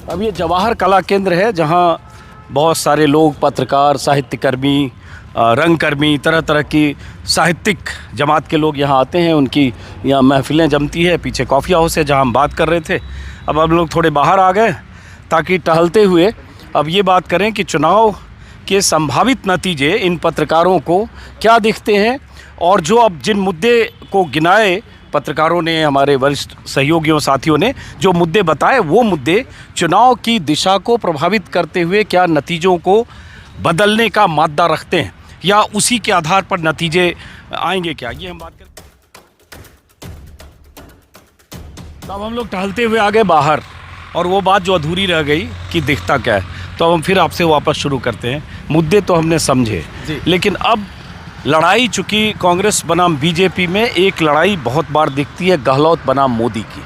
अब ये जवाहर कला केंद्र है जहाँ बहुत सारे लोग, पत्रकार, साहित्यकर्मी, रंगकर्मी, तरह तरह की साहित्यिक जमात के लोग यहाँ आते हैं। उनकी यहाँ महफिलें जमती है। पीछे कॉफ़ी हाउस है जहाँ हम बात कर रहे थे। अब हम लोग थोड़े बाहर आ गए ताकि टहलते हुए अब ये बात करें कि चुनाव के संभावित नतीजे इन पत्रकारों को क्या दिखते हैं, और जो अब जिन मुद्दे को गिनाए पत्रकारों ने, हमारे वरिष्ठ सहयोगियों, साथियों ने जो मुद्दे बताए, वो मुद्दे चुनाव की दिशा को प्रभावित करते हुए क्या नतीजों को बदलने का मादा रखते हैं, या उसी के आधार पर नतीजे आएंगे क्या, ये हम बात करें। तब हम लोग टहलते हुए आ गए बाहर, और वो बात जो अधूरी रह गई कि दिखता क्या है, तो हम फिर आपसे वापस शुरू करते हैं। मुद्दे तो हमने समझे, लेकिन अब लड़ाई, चूँकि कांग्रेस बनाम बीजेपी में एक लड़ाई बहुत बार दिखती है गहलोत बनाम मोदी की।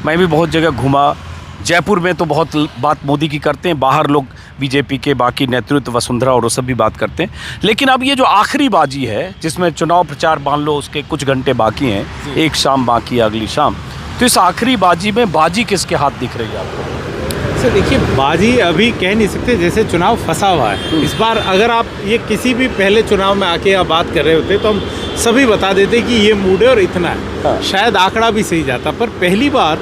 मैं भी बहुत जगह घूमा, जयपुर में तो बहुत बात मोदी की करते हैं, बाहर लोग बीजेपी के बाकी नेतृत्व, वसुंधरा और वो सब भी बात करते हैं। लेकिन अब ये जो आखिरी बाजी है जिसमें चुनाव प्रचार मान लो उसके कुछ घंटे बाकी हैं, एक शाम बाकी है अगली शाम, तो इस आखिरी बाजी में बाजी किसके हाथ दिख रही है आपको? सर देखिए, बाजी अभी कह नहीं सकते, जैसे चुनाव फंसा हुआ है। इस बार अगर आप ये किसी भी पहले चुनाव में आके आप बात कर रहे होते तो हम सभी बता देते कि ये मूड है और इतना है, शायद आंकड़ा भी सही जाता। पर पहली बार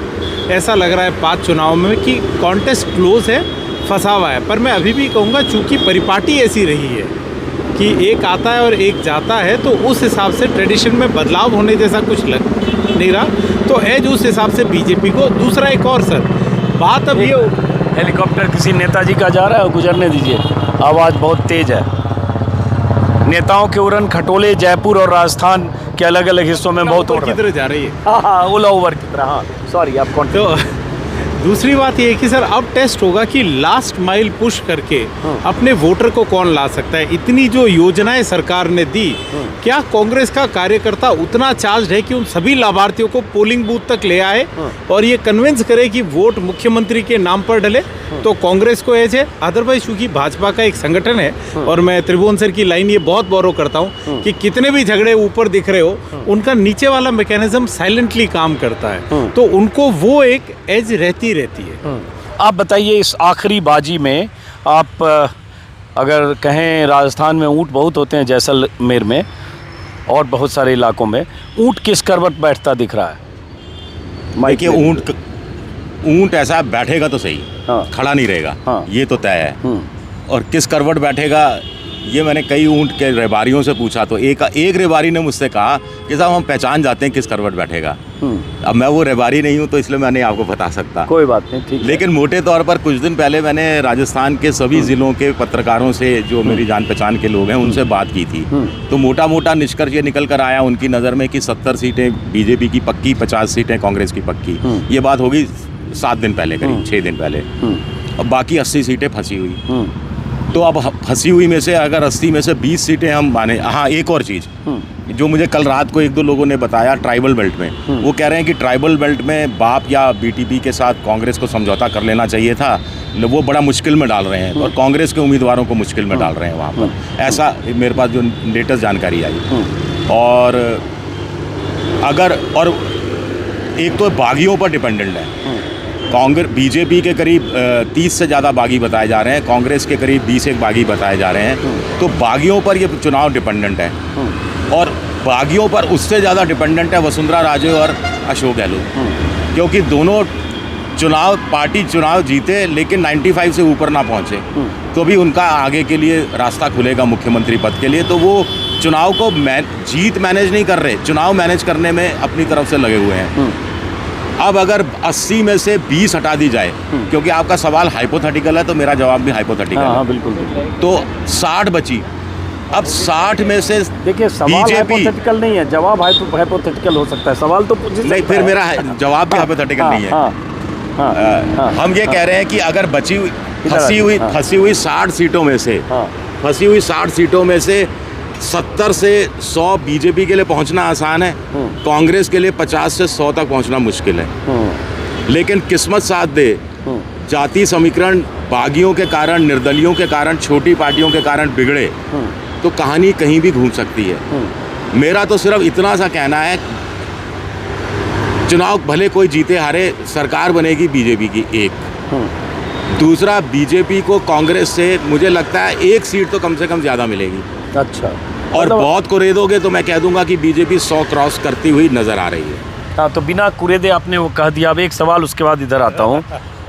ऐसा लग रहा है 5 चुनाव में कि कॉन्टेस्ट क्लोज है, फंसा हुआ है। पर मैं अभी भी कहूँगा, चूँकि परिपाटी ऐसी रही है कि एक आता है और एक जाता है, तो उस हिसाब से ट्रेडिशन में बदलाव होने जैसा कुछ लग नहीं रहा, तो एज उस हिसाब से बीजेपी को। दूसरा एक और सर बात, अब ये हेलीकॉप्टर किसी नेताजी का जा रहा है, गुजरने दीजिए, आवाज़ बहुत तेज़ है। नेताओं के उड़न खटोले जयपुर और राजस्थान के अलग अलग हिस्सों में बहुत की तरह जा रही है। हाँ, ओला ओवर की तरह। हाँ सॉरी, आप कौन। तो दूसरी बात ये है कि सर अब टेस्ट होगा कि लास्ट माइल पुश करके अपने वोटर को कौन ला सकता है। इतनी जो योजनाएं सरकार ने दी, क्या कांग्रेस का कार्यकर्ता उतना चार्ज है कि उन सभी लाभार्थियों को पोलिंग बूथ तक ले आए और ये कन्विंस करे कि वोट मुख्यमंत्री के नाम पर डले, तो कांग्रेस को एज है। अदरवाइज चूंकि भाजपा का एक संगठन है, और मैं त्रिभुवन सर की लाइन ये बहुत बोरो करता हूँ कि कितने भी झगड़े ऊपर दिख रहे हो, उनका नीचे वाला मैकेनिज्म साइलेंटली काम करता है, तो उनको वो एक एज रहती है। आप बताइए, इस आखिरी बाजी में आप अगर कहें, राजस्थान में ऊंट बहुत होते हैं, जैसलमेर में और बहुत सारे इलाकों में, ऊंट किस करवट बैठता दिख रहा है? देखिए, ऊंट ऐसा बैठेगा तो सही, खड़ा नहीं रहेगा, ये तो तय है। और किस करवट बैठेगा, ये मैंने कई ऊंट के रेबारियों से पूछा, तो एक रेबारी ने मुझसे कहा कि साहब हम पहचान जाते हैं किस करवट बैठेगा। अब मैं वो रेबारी नहीं हूँ, तो इसलिए मैं नहीं आपको बता सकता। कोई बात नहीं, ठीक है। लेकिन मोटे तौर पर कुछ दिन पहले मैंने राजस्थान के सभी ज़िलों के पत्रकारों से, जो मेरी जान पहचान के लोग हैं, उनसे बात की थी। तो मोटा मोटा निष्कर्ष ये निकल कर आया उनकी नज़र में कि 70 सीटें बीजेपी की पक्की, 50 सीटें कांग्रेस की पक्की। ये बात होगी 7 दिन पहले, करीब 6 दिन पहले। अब बाकी 80 सीटें फंसी हुई। तो अब फंसी हुई में से अगर 80 में से 20 सीटें हम माने। हाँ, एक और चीज़ जो मुझे कल रात को 1-2 लोगों ने बताया, ट्राइबल बेल्ट में, वो कह रहे हैं कि ट्राइबल बेल्ट में बाप या बीटीपी के साथ कांग्रेस को समझौता कर लेना चाहिए था, वो बड़ा मुश्किल में डाल रहे हैं और कांग्रेस के उम्मीदवारों को मुश्किल में डाल रहे हैं वहाँ पर। ऐसा मेरे पास जो लेटेस्ट जानकारी आई। और एक तो बागियों पर डिपेंडेंट है। कांग्रेस, बीजेपी के करीब 30 से ज़्यादा बागी बताए जा रहे हैं, कांग्रेस के करीब 20 एक बागी बताए जा रहे हैं। तो बागियों पर ये चुनाव डिपेंडेंट है, और बागियों पर उससे ज़्यादा डिपेंडेंट है वसुंधरा राजे और अशोक गहलोत, क्योंकि दोनों पार्टी चुनाव जीते लेकिन 95 से ऊपर ना पहुँचे, तो भी उनका आगे के लिए रास्ता खुलेगा मुख्यमंत्री पद के लिए। तो वो चुनाव को जीत मैनेज नहीं कर रहे, चुनाव मैनेज करने में अपनी तरफ से लगे हुए हैं। अब अगर 80 में से 20 हटा दी जाए, क्योंकि आपका सवाल हाइपोथेटिकल है, तो मेरा जवाब भी हाइपोथेटिकल है। बिल्कुल। तो 60 बची। अब 60 में से देखिए, सवाल हाइपोथेटिकल नहीं है, जवाब हाइपोथेटिकल हो सकता है, सवाल तो नहीं, फिर मेरा जवाब भी हाइपोथेटिकल नहीं है। हम ये कह रहे हैं कि अगर फंसी हुई 60 सीटों में से, 70 से 100 बीजेपी के लिए पहुंचना आसान है, कांग्रेस के लिए 50 से 100 तक पहुंचना मुश्किल है। लेकिन किस्मत साथ दे, जाति समीकरण बागियों के कारण, निर्दलियों के कारण, छोटी पार्टियों के कारण बिगड़े, तो कहानी कहीं भी घूम सकती है। मेरा तो सिर्फ इतना सा कहना है, चुनाव भले कोई जीते हारे, सरकार बनेगी बीजेपी की एक, दूसरा, बीजेपी को कांग्रेस से मुझे लगता है 1 सीट तो कम से कम ज़्यादा मिलेगी। अच्छा, और मतलब- बहुत कुरेदोगे तो मैं कह दूंगा कि बीजेपी 100 क्रॉस करती हुई नज़र आ रही है। हाँ, तो बिना कुरेदे आपने वो कह दिया। अब एक सवाल उसके बाद इधर आता हूँ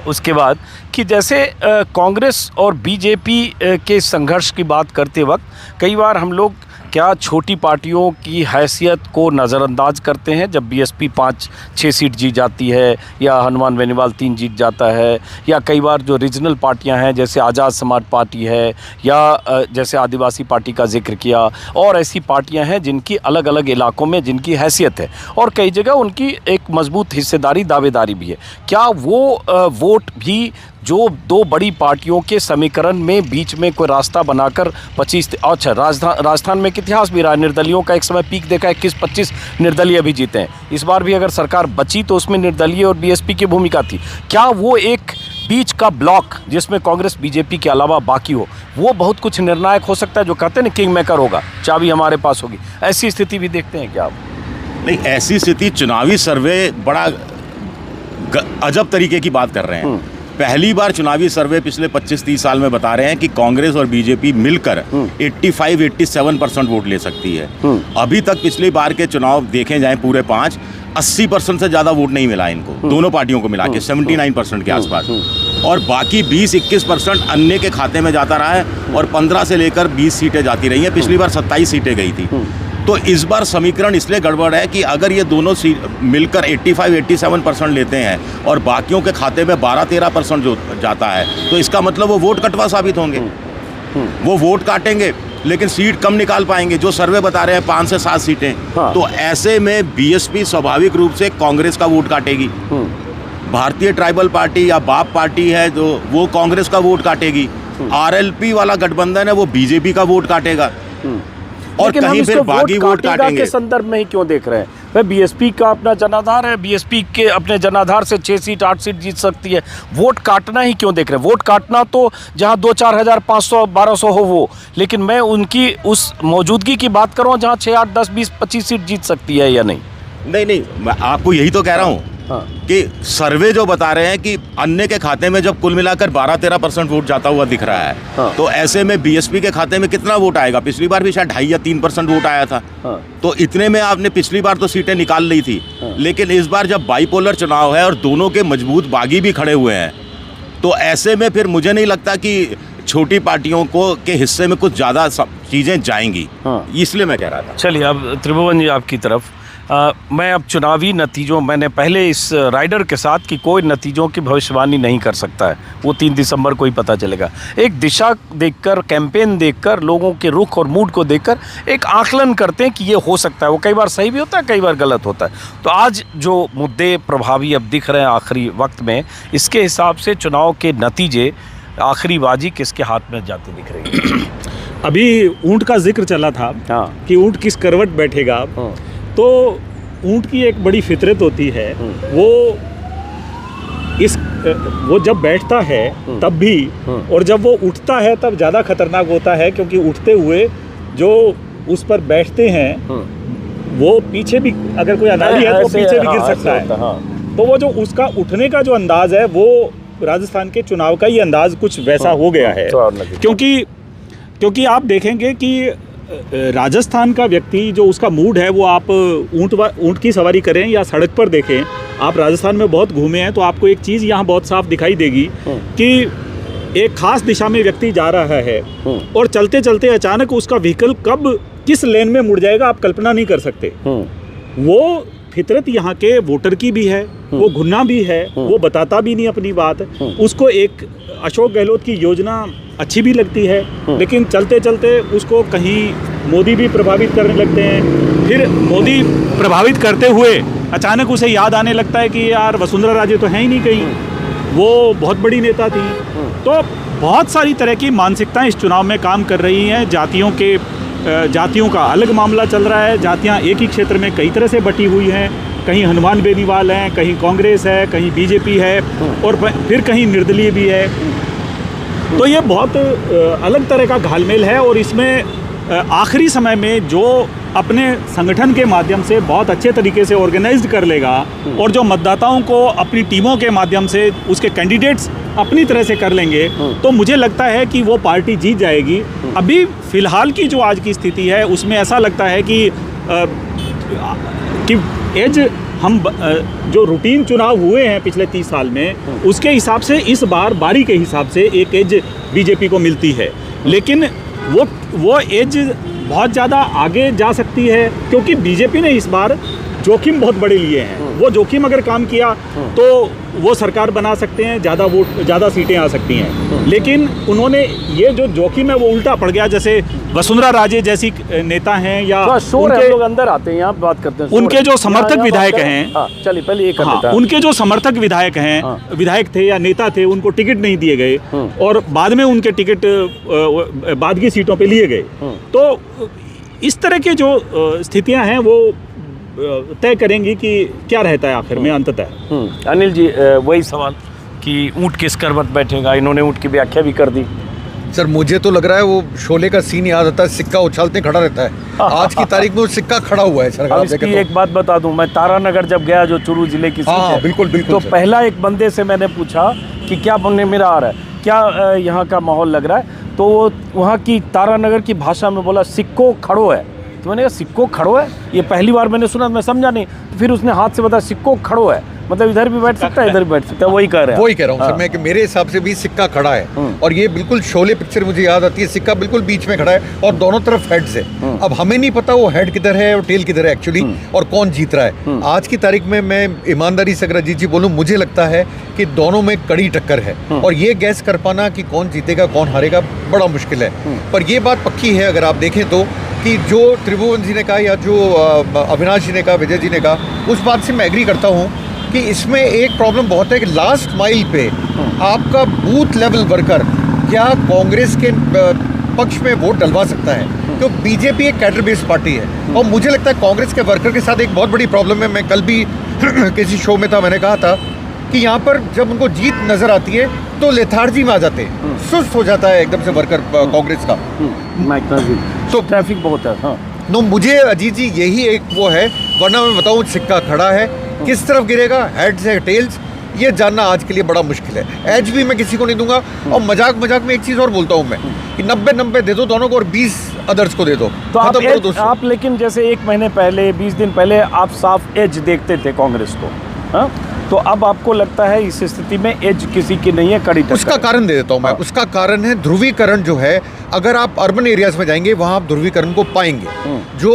उसके बाद कि जैसे कांग्रेस और बीजेपी के संघर्ष की बात करते वक्त कई बार हम लोग क्या छोटी पार्टियों की हैसियत को नज़रअंदाज करते हैं जब बीएसपी 5-6 सीट जीत जाती है या हनुमान बेनीवाल 3 जीत जाता है, या कई बार जो रीजनल पार्टियां हैं जैसे आज़ाद समाज पार्टी है या जैसे आदिवासी पार्टी का जिक्र किया, और ऐसी पार्टियां हैं जिनकी अलग अलग इलाकों में जिनकी हैसियत है और कई जगह उनकी एक मजबूत हिस्सेदारी दावेदारी भी है। क्या वो वोट भी जो 2 बड़ी पार्टियों के समीकरण में बीच में कोई रास्ता बनाकर 25, अच्छा राजस्थान में इतिहास भी रहा, निर्दलियों का एक समय पीक देखा, 21-25 निर्दलीय भी जीते हैं। इस बार भी अगर सरकार बची तो उसमें निर्दलीय और बीएसपी की भूमिका थी। क्या वो एक बीच का ब्लॉक जिसमें कांग्रेस बीजेपी के अलावा बाकी हो, वो बहुत कुछ निर्णायक हो सकता है? जो कहते हैं ना किंग मेकर होगा, चाबी हमारे पास होगी, ऐसी स्थिति भी देखते हैं क्या आप? नहीं, ऐसी स्थिति, चुनावी सर्वे बड़ा अजब तरीके की बात कर रहे हैं। पहली बार चुनावी सर्वे पिछले 25-30 साल में बता रहे हैं कि कांग्रेस और बीजेपी मिलकर 85-87% वोट ले सकती है। अभी तक पिछली बार के चुनाव देखे जाएं पूरे 5, 80% से ज़्यादा वोट नहीं मिला इनको, दोनों पार्टियों को मिला के 79% के आसपास, और बाकी 20-21% अन्य के खाते में जाता रहा है और 15 से लेकर 20 सीटें जाती रही हैं। पिछली बार 27 सीटें गई थी। तो इस बार समीकरण इसलिए गड़बड़ है कि अगर ये दोनों मिलकर 85-87% लेते हैं और बाकियों के खाते में 12-13% जो जाता है, तो इसका मतलब वो वोट कटवा साबित होंगे। वो वोट काटेंगे लेकिन सीट कम निकाल पाएंगे, जो सर्वे बता रहे हैं 5 से 7 सीटें। हाँ। तो ऐसे में बीएसपी स्वाभाविक रूप से कांग्रेस का वोट काटेगी। भारतीय ट्राइबल पार्टी या बाप पार्टी है जो वो कांग्रेस का वोट काटेगी। आरएलपी वाला गठबंधन है वो बीजेपी का वोट काटेगा, और कहीं फिर बागी वोट काटेंगे। के संदर्भ में ही क्यों देख रहे हैं? भाई बीएसपी का अपना जनाधार है, बीएसपी के अपने जनाधार से 6 सीट 8 सीट जीत सकती है, वोट काटना ही क्यों देख रहे हैं? वोट काटना तो जहां 2-4 हज़ार 500-1200 हो वो, लेकिन मैं उनकी उस मौजूदगी की बात कर रहा हूं जहां 6, 8, 10, 20, 25 सीट जीत सकती है या नहीं? नहीं, मैं आपको यही तो कह रहा हूँ। हाँ। कि सर्वे जो बता रहे हैं कि अन्य के खाते में जब कुल मिलाकर 12-13% वोट जाता हुआ दिख रहा है। हाँ। तो ऐसे में बीएसपी के खाते में कितना वोट आएगा? पिछली बार भी शायद 2.5 या 3% वोट आया था। हाँ। तो इतने में आपने पिछली बार तो सीटें निकाल ली थी। हाँ। लेकिन इस बार जब बाइपोलर चुनाव है और दोनों के मजबूत बागी भी खड़े हुए हैं, तो ऐसे में फिर मुझे नहीं लगता कि छोटी पार्टियों को के हिस्से में कुछ ज़्यादा चीज़ें जाएंगी। हाँ। इसलिए मैं कह रहा था। चलिए, अब त्रिभुवन जी आपकी तरफ मैं अब चुनावी नतीजों, मैंने पहले इस राइडर के साथ कि कोई नतीजों की भविष्यवाणी नहीं कर सकता है, वो 3 दिसंबर को ही पता चलेगा। एक दिशा देखकर, कैंपेन देखकर, लोगों के रुख और मूड को देखकर एक आकलन करते हैं कि ये हो सकता है। वो कई बार सही भी होता है, कई बार गलत होता है। तो आज जो मुद्दे प्रभावी अब दिख रहे हैं आखिरी वक्त में, इसके हिसाब से चुनाव के नतीजे, आखिरी बाजी किसके हाथ में जाते दिख रही है? अभी ऊंट का जिक्र चला था। हाँ। कि ऊंट किस करवट बैठेगा। हाँ। तो ऊंट की एक बड़ी फितरत होती है, वो जब बैठता है तब भी, और जब वो उठता है तब ज़्यादा खतरनाक होता है, क्योंकि उठते हुए जो उस पर बैठते हैं वो पीछे भी, अगर कोई अनाड़ी है तो पीछे भी गिर सकता है। तो वो जो उसका उठने का जो अंदाज है, वो राजस्थान के चुनाव का ही अंदाज कुछ वैसा हो गया है। क्योंकि आप देखेंगे कि राजस्थान का व्यक्ति जो उसका मूड है, वो आप ऊंट की सवारी करें या सड़क पर देखें, आप राजस्थान में बहुत घूमे हैं तो आपको एक चीज़ यहाँ बहुत साफ दिखाई देगी कि एक खास दिशा में व्यक्ति जा रहा है और चलते चलते अचानक उसका व्हीकल कब किस लेन में मुड़ जाएगा आप कल्पना नहीं कर सकते। वो फितरत यहाँ के वोटर की भी है, वो घुन्ना भी है, वो बताता भी नहीं अपनी बात। उसको एक अशोक गहलोत की योजना अच्छी भी लगती है, लेकिन चलते चलते उसको कहीं मोदी भी प्रभावित करने लगते हैं। फिर मोदी प्रभावित करते हुए अचानक उसे याद आने लगता है कि यार वसुंधरा राजे तो है ही नहीं कहीं, वो बहुत बड़ी नेता थी। तो बहुत सारी तरह की मानसिकताएं इस चुनाव में काम कर रही हैं। जातियों का अलग मामला चल रहा है। जातियां एक ही क्षेत्र में कई तरह से बटी हुई हैं, कहीं हनुमान बेनीवाल हैं, कहीं कांग्रेस है, कहीं बीजेपी है, और फिर कहीं निर्दलीय भी है। तो ये बहुत अलग तरह का घालमेल है, और इसमें आखिरी समय में जो अपने संगठन के माध्यम से बहुत अच्छे तरीके से ऑर्गेनाइज्ड कर लेगा और जो मतदाताओं को अपनी टीमों के माध्यम से उसके कैंडिडेट्स अपनी तरह से कर लेंगे तो मुझे लगता है कि वो पार्टी जीत जाएगी। अभी फिलहाल की जो आज की स्थिति है उसमें ऐसा लगता है कि एज हम जो रूटीन चुनाव हुए हैं पिछले 30 साल में उसके हिसाब से इस बार बारी के हिसाब से एक एज बीजेपी को मिलती है, लेकिन वो एज बहुत ज़्यादा आगे जा सकती है क्योंकि बीजेपी ने इस बार जोखिम बहुत बड़े लिए हैं। वो जोखिम अगर काम किया तो वो सरकार बना सकते हैं, ज़्यादा सीटें आ सकती हैं, लेकिन उन्होंने ये जो जोखिम है वो उल्टा पड़ गया। जैसे वसुंधरा राजे जैसी नेता हैं या उनके लोग अंदर आते हैं, यहाँ बात करते हैं, उनके जो समर्थक विधायक हैं, चलिए पहले ये कर लेते हैं। उनके जो समर्थक विधायक हैं, विधायक थे या नेता थे, उनको टिकट नहीं दिए गए और बाद में उनके टिकट बाद की सीटों पे लिए गए। तो इस तरह के जो स्थितियां हैं वो तय करेंगी कि क्या रहता है आखिर में अंततः। अनिल जी, वही सवाल कि ऊँट किस कर मत बैठेगा, इन्होंने ऊँट की व्याख्या भी कर दी। सर मुझे तो लग रहा है वो शोले का सीन याद आता है, सिक्का उछालते खड़ा रहता है। आज की तारीख में वो सिक्का खड़ा हुआ है सर। अब इसकी एक बात बता दूं, मैं तारानगर जब गया जो चुरू जिले की सीट है, बिल्कुल तो पहला एक बंदे से मैंने पूछा कि क्या बनने मेरा आ रहा है, क्या यहाँ का माहौल लग रहा है, तो वो वहाँ की तारानगर की भाषा में बोला सिक्को खड़ो है। तो मैंने कहा सिक्को खड़ो है, ये पहली बार मैंने सुना, मैं समझा नहीं। तो फिर उसने हाथ से बताया सिक्को खड़ो है, मतलब इधर भी बैठ सकता है इधर भी बैठ सकता है। वही कह रहे हैं, वही कह रहा हूँ सर मैं कि मेरे हिसाब से भी सिक्का खड़ा है। और ये बिल्कुल शोले पिक्चर मुझे याद आती है, सिक्का बिल्कुल बीच में खड़ा है और दोनों तरफ हेड्स है। अब हमें नहीं पता वो हेड किधर है और टेल किधर है एक्चुअली, और कौन जीत रहा है। आज की तारीख में मैं ईमानदारी से अगर अजीत जी बोलूँ, मुझे लगता है कि दोनों में कड़ी टक्कर है और ये गैस कर पाना कि कौन जीतेगा कौन हारेगा बड़ा मुश्किल है। पर ये बात पक्की है अगर आप देखें तो कि जो त्रिभुवन जी ने कहा या जो अविनाश जी ने कहा, विजय जी ने कहा, उस बात से मैं एग्री करता हूँ कि इसमें एक प्रॉब्लम बहुत है कि लास्ट माइल पे आपका बूथ लेवल वर्कर क्या कांग्रेस के पक्ष में वोट डलवा सकता है, तो बीजेपी एक कैडर बेस्ड पार्टी है। और मुझे लगता है कांग्रेस के वर्कर के साथ एक बहुत बड़ी प्रॉब्लम है। मैं कल भी किसी शो में था, मैंने कहा था कि यहाँ पर जब उनको जीत नजर आती है तो लेथार्जी में आ जाते हैं, सुस्त हो जाता है एकदम से वर्कर कांग्रेस का। तो ट्रैफिक बहुत है। हाँ नो, मुझे अजीत जी यही एक वो है, वरना मैं बताऊँ सिक्का खड़ा है, किस तरफ गिरेगा, हेड्स है टेल्स, ये जानना आज के लिए बड़ा मुश्किल है। एज भी मैं किसी को नहीं दूंगा। और मजाक में एक चीज़ और बोलता हूँ मैं कि 90-90 दे दो दोनों को और 20 अदर्स को दे दो, तो आप लेकिन जैसे 1 महीने पहले 20 दिन पहले आप साफ एज देखते थे कांग्रेस को, हाँ? तो अब आपको लगता है इस स्थिति में एज किसी की नहीं है, कड़ी टक्कर। उसका कारण दे देता हूँ मैं। उसका कारण है ध्रुवीकरण जो है। अगर आप अर्बन एरियाज में जाएंगे वहाँ आप ध्रुवीकरण को पाएंगे। जो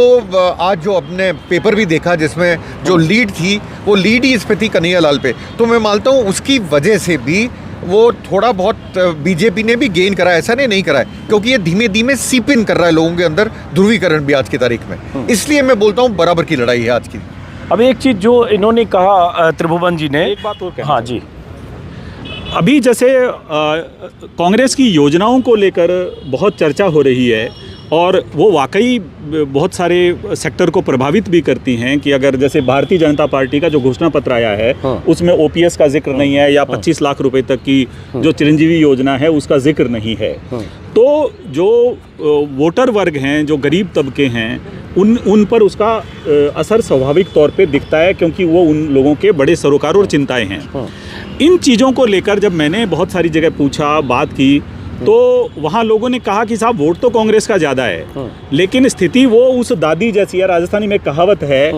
आज जो अपने पेपर भी देखा जिसमें जो लीड थी वो लीड ही इस पे थी कन्हैया लाल पे, तो मैं मानता हूँ उसकी वजह से भी वो थोड़ा बहुत बीजेपी ने भी गेन करा है, ऐसा नहीं करा है, क्योंकि ये धीमे धीमे सीप इन कर रहा है लोगों के अंदर ध्रुवीकरण भी आज की तारीख में। इसलिए मैं बोलता हूँ बराबर की लड़ाई है आज की। अब एक चीज़ जो इन्होंने कहा त्रिभुवन जी ने, एक बात और कहना हाँ जी, अभी जैसे कांग्रेस की योजनाओं को लेकर बहुत चर्चा हो रही है और वो वाकई बहुत सारे सेक्टर को प्रभावित भी करती हैं कि अगर जैसे भारतीय जनता पार्टी का जो घोषणा पत्र आया है उसमें ओपीएस का जिक्र नहीं है या 25 लाख रुपए तक की जो चिरंजीवी योजना है उसका जिक्र नहीं है। तो जो वोटर वर्ग हैं, जो गरीब तबके हैं, उन पर उसका असर स्वाभाविक तौर पे दिखता है क्योंकि वो उन लोगों के बड़े सरोकार और चिंताएं हैं। इन चीज़ों को लेकर जब मैंने बहुत सारी जगह पूछा, बात की, तो वहाँ लोगों ने कहा कि साहब वोट तो कांग्रेस का ज़्यादा है, लेकिन स्थिति वो उस दादी जैसी है। राजस्थानी में कहावत है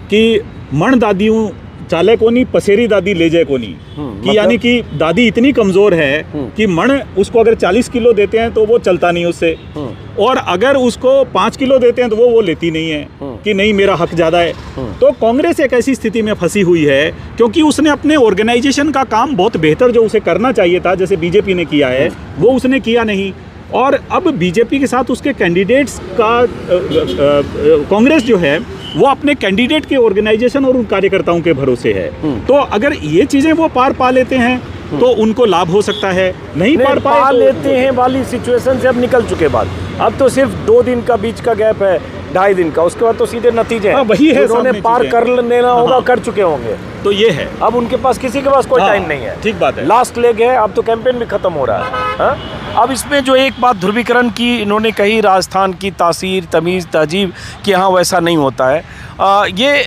कि मण दादियों चाले को नहीं, पसेरी दादी ले जाए को नहीं, कि यानी कि दादी इतनी कमज़ोर है कि मण उसको अगर 40 किलो देते हैं तो वो चलता नहीं उससे, और अगर उसको 5 किलो देते हैं तो वो लेती नहीं है कि नहीं मेरा हक ज़्यादा है। तो कांग्रेस एक ऐसी स्थिति में फंसी हुई है क्योंकि उसने अपने ऑर्गेनाइजेशन का काम बहुत बेहतर जो उसे करना चाहिए था, जैसे बीजेपी ने किया है, वो उसने किया नहीं। और अब बीजेपी के साथ उसके कैंडिडेट्स का कांग्रेस जो है वो अपने कैंडिडेट के ऑर्गेनाइजेशन और उन कार्यकर्ताओं के भरोसे है। तो अगर ये चीज़ें वो पार पा लेते हैं तो उनको लाभ हो सकता है, नहीं पार पा लेते हैं वाली सिचुएशन से अब निकल चुके बाद। अब तो सिर्फ 2 दिन का बीच का गैप है, 2.5 दिन का, उसके बाद तो सीधे नतीजे हैं। वही है, उन्होंने पार कर लेना होगा, कर चुके होंगे। तो ये है, अब उनके पास किसी के पास कोई टाइम नहीं है। ठीक बात है, लास्ट लेग है, अब तो कैंपेन भी खत्म हो रहा है। हा? अब इसमें जो एक बात ध्रुवीकरण की इन्होंने कही, राजस्थान की तासीर, तमीज़, तहजीब कि हाँ वैसा नहीं होता है। ये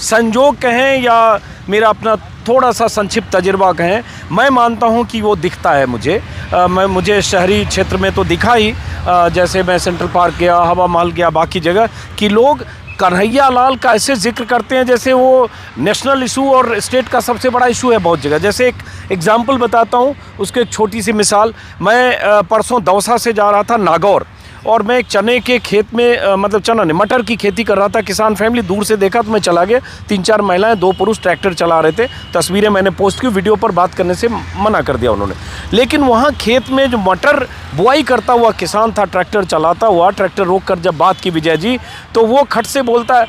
संजोग कहें या मेरा अपना थोड़ा सा संक्षिप्त तजुर्बा कहें, मैं मानता हूं कि वो दिखता है मुझे। मुझे शहरी क्षेत्र में तो दिखा ही, जैसे मैं सेंट्रल पार्क गया, हवा महल गया, बाकी जगह कि लोग कन्हैया लाल का ऐसे जिक्र करते हैं जैसे वो नेशनल इशू और स्टेट का सबसे बड़ा इशू है बहुत जगह। जैसे एक एग्जाम्पल बताता हूँ, उसके एक छोटी सी मिसाल। मैं परसों दौसा से जा रहा था नागौर, और मैं एक चने के खेत में मतलब चना नहीं, मटर की खेती कर रहा था। किसान फैमिली, दूर से देखा तो मैं चला गया। 3-4 महिलाएं, 2 पुरुष ट्रैक्टर चला रहे थे। तस्वीरें मैंने पोस्ट की, वीडियो पर बात करने से मना कर दिया उन्होंने। लेकिन वहाँ खेत में जो मटर बुआई करता हुआ किसान था, ट्रैक्टर चलाता हुआ, ट्रैक्टर रोक कर जब बात की विजय जी, तो वो खट से बोलता है,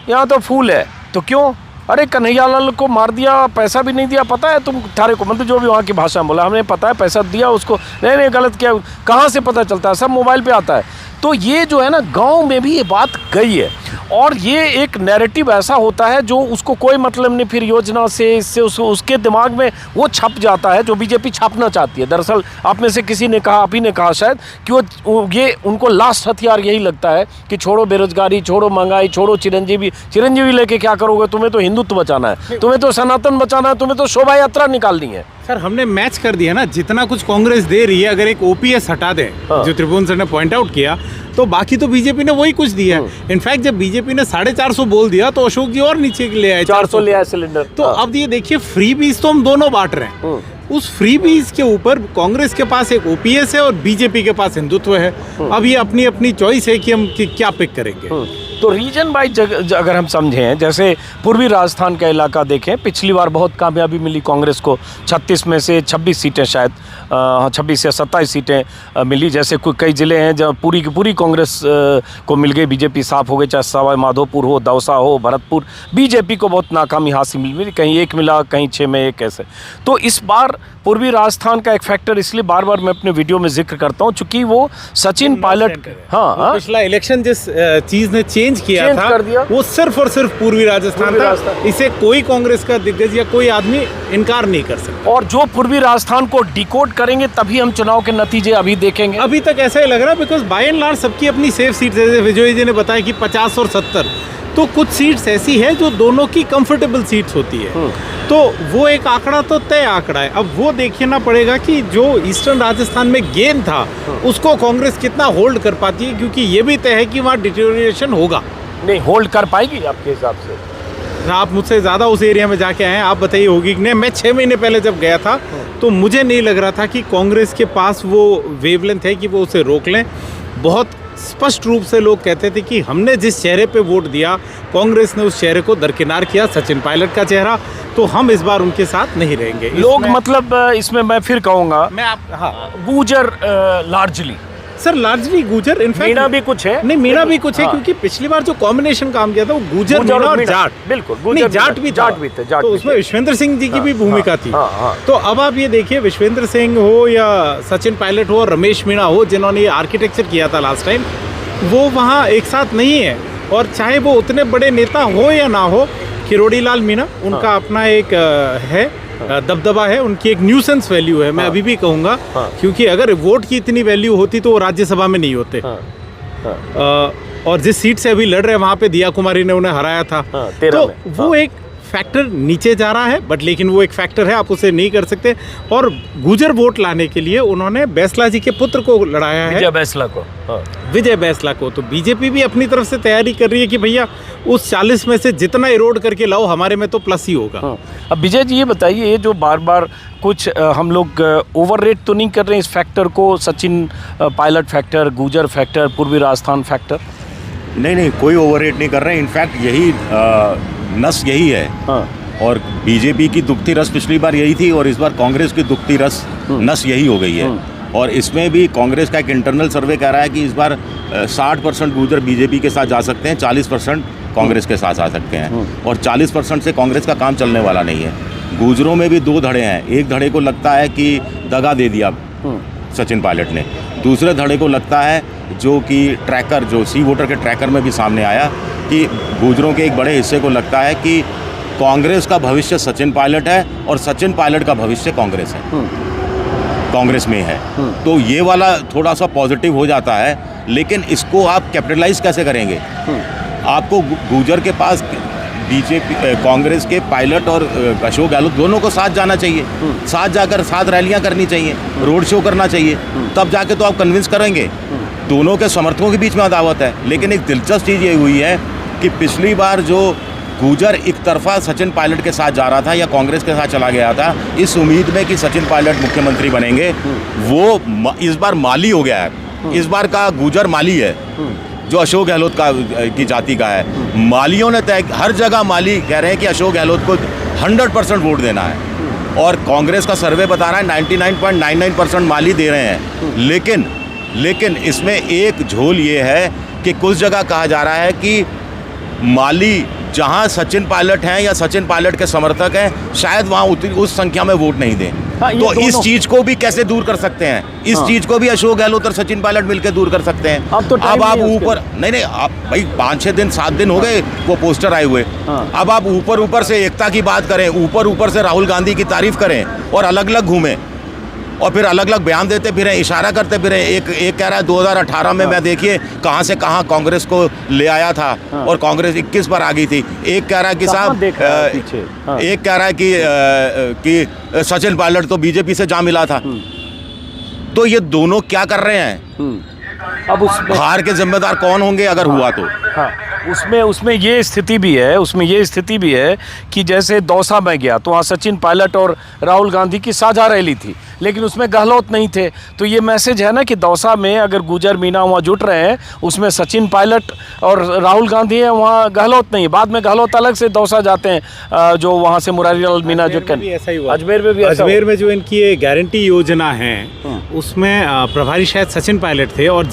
यहाँ तो फूल है। तो क्यों? अरे कन्हैया लाल को मार दिया, पैसा भी नहीं दिया, पता है तुम थारे को, मतलब जो भी वहाँ की भाषा में बोला, हमें पता है, पैसा दिया उसको। नहीं गलत किया। कहाँ से पता चलता है? सब मोबाइल पे आता है। तो ये जो है ना, गांव में भी ये बात गई है, और ये एक नैरेटिव ऐसा होता है जो उसको कोई मतलब नहीं, फिर योजना से इससे उसके दिमाग में वो छप जाता है जो बीजेपी छापना चाहती है। दरअसल आप में से किसी ने कहा, आप ही ने कहा शायद, कि वो ये उनको लास्ट हथियार यही लगता है कि छोड़ो बेरोजगारी, छोड़ो महंगाई, छोड़ो चिरंजीवी लेके क्या करोगे? तुम्हें तो हिंदुत्व बचाना है, तुम्हें तो सनातन बचाना है, तुम्हें तो शोभा यात्रा निकालनी है। सर हमने मैच कर दिया ना, जितना कुछ कांग्रेस दे रही है, अगर एक ओपीएस हटा दें, जो त्रिभुवन सर ने पॉइंट आउट किया, तो बाकी तो बीजेपी ने वही कुछ दिया है। इनफैक्ट जब बीजेपी ने 450 बोल दिया तो अशोक जी और नीचे ले आए, 400 ले आए सिलेंडर। तो अब ये देखिए, फ्री बीज तो हम दोनों बांट रहे हैं। उस फ्री बीज के ऊपर कांग्रेस के पास एक ओपीएस है और बीजेपी के पास हिंदुत्व है। अब ये अपनी अपनी चॉइस है कि हम क्या पिक करेंगे। तो रीजन वाइज अगर हम समझें, जैसे पूर्वी राजस्थान का इलाका देखें, पिछली बार बहुत कामयाबी मिली कांग्रेस को, 36 में से 26 सीटें शायद, 26 या 27 सीटें मिली। जैसे कई ज़िले हैं जहाँ पूरी की पूरी कांग्रेस को मिल गई, बीजेपी साफ हो गई, चाहे सवाई माधोपुर हो, दौसा हो, भरतपुर, बीजेपी को बहुत नाकामी हासिल मिली, कहीं 1 मिला, कहीं 6 में 1 ऐसे। तो इस बार पूर्वी राजस्थान का एक फैक्टर इसलिए बार बार मैं अपने वीडियो में जिक्र करता हूँ, चूँकि वो सचिन पायलट, हाँ, पिछला इलेक्शन जिस चीज़ ने चेंज किया चेंज था, कर दिया। वो सिर्फ और सिर्फ पूर्वी राजस्थान था। इसे कोई कांग्रेस का दिग्गज या कोई आदमी इनकार नहीं कर सकता। और जो पूर्वी राजस्थान को डिकोड करेंगे तभी हम चुनाव के नतीजे अभी देखेंगे। अभी तक ऐसा ही लग रहा है, बिकॉज बाय एंड लार्ज सबकी अपनी सेफ सीट, जैसे विजय जी ने बताया कि 50 और 70, तो कुछ सीट्स ऐसी है जो दोनों की कंफर्टेबल सीट्स होती है। तो वो एक आंकड़ा तो तय आंकड़ा है। अब वो देखना पड़ेगा कि जो ईस्टर्न राजस्थान में गेन था उसको कांग्रेस कितना होल्ड कर पाती है, क्योंकि ये भी तय है कि वहाँ डिटेरियोरेशन होगा। नहीं होल्ड कर पाएगी आपके हिसाब से? आप मुझसे ज़्यादा उस एरिया में जाके आए हैं, आप बताइए होगी कि नहीं। मैं 6 महीने पहले जब गया था तो मुझे नहीं लग रहा था कि कांग्रेस के पास वो वेवलेंथ है कि वो उसे रोक लें। बहुत स्पष्ट रूप से लोग कहते थे कि हमने जिस चेहरे पे वोट दिया, कांग्रेस ने उस चेहरे को दरकिनार किया, सचिन पायलट का चेहरा, तो हम इस बार उनके साथ नहीं रहेंगे। लोग मतलब इसमें मैं फिर कहूँगा, मैं आप, हाँ, गुजर लार्जली, सर लार्जली गुजर, इनफैक्ट मीणा भी कुछ है, नहीं मीणा भी कुछ है, हाँ। क्योंकि पिछली बार जो कॉम्बिनेशन काम किया था वो गुजर मीणा और जाट, बिल्कुल, नहीं जाट भी थे, तो उसमें विश्वेंद्र सिंह जी की भी भूमिका थी। हाँ। तो अब आप ये देखिए, विश्वेंद्र सिंह हो या सचिन पायलट हो और रमेश मीणा हो, जिन्होंने ये आर्किटेक्चर किया था लास्ट टाइम, वो वहाँ एक साथ नहीं है। और चाहे वो उतने बड़े नेता हो या ना हो, किरोड़ी लाल मीणा उनका अपना एक है दबदबा है, उनकी एक न्यूसेंस वैल्यू है, मैं अभी भी कहूँगा, क्योंकि अगर वोट की इतनी वैल्यू होती तो वो राज्यसभा में नहीं होते। और जिस सीट से अभी लड़ रहे हैं वहाँ पे दिया कुमारी ने उन्हें हराया था, तो वो एक फैक्टर नीचे जा रहा है, बट लेकिन वो एक फैक्टर है, आप उसे नहीं कर सकते। और गुजर वोट लाने के लिए उन्होंने बैसला जी के पुत्र को लड़ाया है, विजय बैसला को। तो बीजेपी भी अपनी तरफ से तैयारी कर रही है कि भैया उस 40 में से जितना इरोड करके लाओ, हमारे में तो प्लस ही होगा। अब विजय जी ये बताइए, ये जो बार बार कुछ हम लोग ओवररेट तो नहीं कर रहे हैं इस फैक्टर को, सचिन पायलट फैक्टर, गुजर फैक्टर, पूर्वी राजस्थान फैक्टर? नहीं, कोई ओवररेट नहीं कर रहे हैं। इनफैक्ट यही नस यही है। और बीजेपी की दुखती रस पिछली बार यही थी, और इस बार कांग्रेस की दुखती रस नस यही हो गई है। और इसमें भी कांग्रेस का एक इंटरनल सर्वे कह रहा है कि इस बार 60% गुजर बीजेपी के साथ जा सकते हैं, 40% कांग्रेस के साथ आ सकते हैं, और 40% से कांग्रेस का काम चलने वाला नहीं है। गुजरों में भी 2 धड़े हैं। एक धड़े को लगता है कि दगा दे दिया सचिन पायलट ने, दूसरे धड़े को लगता है, जो कि ट्रैकर, जो सी वोटर के ट्रैकर में भी सामने आया, कि गुजरों के एक बड़े हिस्से को लगता है कि कांग्रेस का भविष्य सचिन पायलट है और सचिन पायलट का भविष्य कांग्रेस है, कांग्रेस में है। तो ये वाला थोड़ा सा पॉजिटिव हो जाता है, लेकिन इसको आप कैपिटलाइज कैसे करेंगे? आपको गुजर के पास बीजेपी कांग्रेस के पायलट और अशोक गहलोत दोनों को साथ जाना चाहिए, साथ जाकर साथ रैलियां करनी चाहिए, रोड शो करना चाहिए, तब जाके तो आप कन्विंस करेंगे। दोनों के समर्थकों के बीच में अदावत है। लेकिन एक दिलचस्प चीज़ ये हुई है कि पिछली बार जो गुजर एक तरफा सचिन पायलट के साथ जा रहा था या कांग्रेस के साथ चला गया था इस उम्मीद में कि सचिन पायलट मुख्यमंत्री बनेंगे, वो इस बार माली हो गया है। इस बार का गुजर माली है जो अशोक गहलोत की जाति का है। मालियों ने तय, हर जगह माली कह रहे हैं कि अशोक गहलोत को 100% वोट देना है और कांग्रेस का सर्वे बता रहा है 99.99% माली दे रहे हैं। लेकिन इसमें एक झोल ये है कि कुछ जगह कहा जा रहा है कि माली जहां सचिन पायलट हैं या सचिन पायलट के समर्थक हैं शायद वहां उस संख्या में वोट नहीं दें। तो इस चीज को भी कैसे दूर कर सकते हैं? इस चीज को भी अशोक गहलोत और सचिन पायलट मिलकर दूर कर सकते हैं। अब आप ऊपर नहीं आप भाई 5-6 दिन 7 दिन हो गए वो पोस्टर आए हुए। अब आप ऊपर से एकता की बात करें, ऊपर से राहुल गांधी की तारीफ करें और अलग अलग घूमें और फिर अलग अलग बयान देते फिरें, इशारा करते फिरें। एक कह रहा है 2018 में मैं देखिए कहां से कहां कांग्रेस को ले आया था और कांग्रेस 21 पर आ गई थी। एक कह रहा है कि साहब एक कह रहा है कि सचिन पायलट तो बीजेपी से जा मिला था। तो ये दोनों क्या कर रहे हैं? अब हार के जिम्मेदार कौन होंगे अगर हुआ तो? हाँ, उसमें ये स्थिति भी है कि जैसे दौसा में गया तो वहाँ सचिन पायलट और राहुल गांधी की साझा रैली थी, लेकिन उसमें गहलोत नहीं थे। तो ये मैसेज है ना कि दौसा में अगर गुजर मीना वहाँ जुट रहे हैं, उसमें सचिन पायलट और राहुल गांधी है, वहाँ गहलोत नहीं। बाद में गहलोत अलग से दौसा जाते हैं, जो वहाँ से मुरारी लाल मीना जुट कर। अजमेर में जो इनकी ये गारंटी योजना है उसमें प्रभारी शायद सचिन पायलट थे, और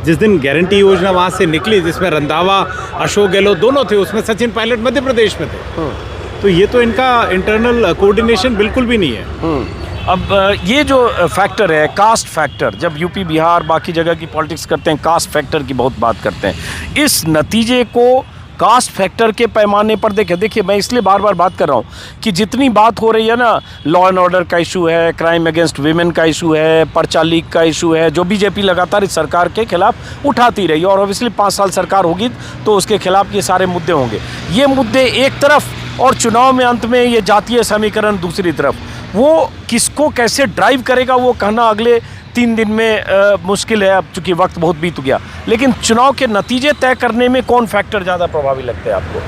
जिस दिन गारंटी योजना वहाँ से निकली जिसमें रंधावा अशोक गहलोत दोनों थे, उसमें सचिन पायलट मध्य प्रदेश में थे। तो ये तो इनका इंटरनल कोऑर्डिनेशन बिल्कुल भी नहीं है। अब ये जो फैक्टर है कास्ट फैक्टर, जब यूपी बिहार बाकी जगह की पॉलिटिक्स करते हैं कास्ट फैक्टर की बहुत बात करते हैं। इस नतीजे को कास्ट फैक्टर के पैमाने पर देखिए मैं इसलिए बार बार बात कर रहा हूँ कि जितनी बात हो रही है ना, लॉ एंड ऑर्डर का इशू है, क्राइम अगेंस्ट वीमेन का इशू है, पर्चा लीक का इशू है, जो बीजेपी लगातार इस सरकार के खिलाफ उठाती रही और ऑब्वियसली 5 साल सरकार होगी तो उसके खिलाफ ये सारे मुद्दे होंगे। ये मुद्दे एक तरफ और चुनाव में अंत में ये जातीय समीकरण दूसरी तरफ, वो किसको कैसे ड्राइव करेगा वो कहना अगले 3 दिन में मुश्किल है, अब चूंकि वक्त बहुत बीत गया। लेकिन चुनाव के नतीजे तय करने में कौन फैक्टर ज़्यादा प्रभावी लगते हैं आपको?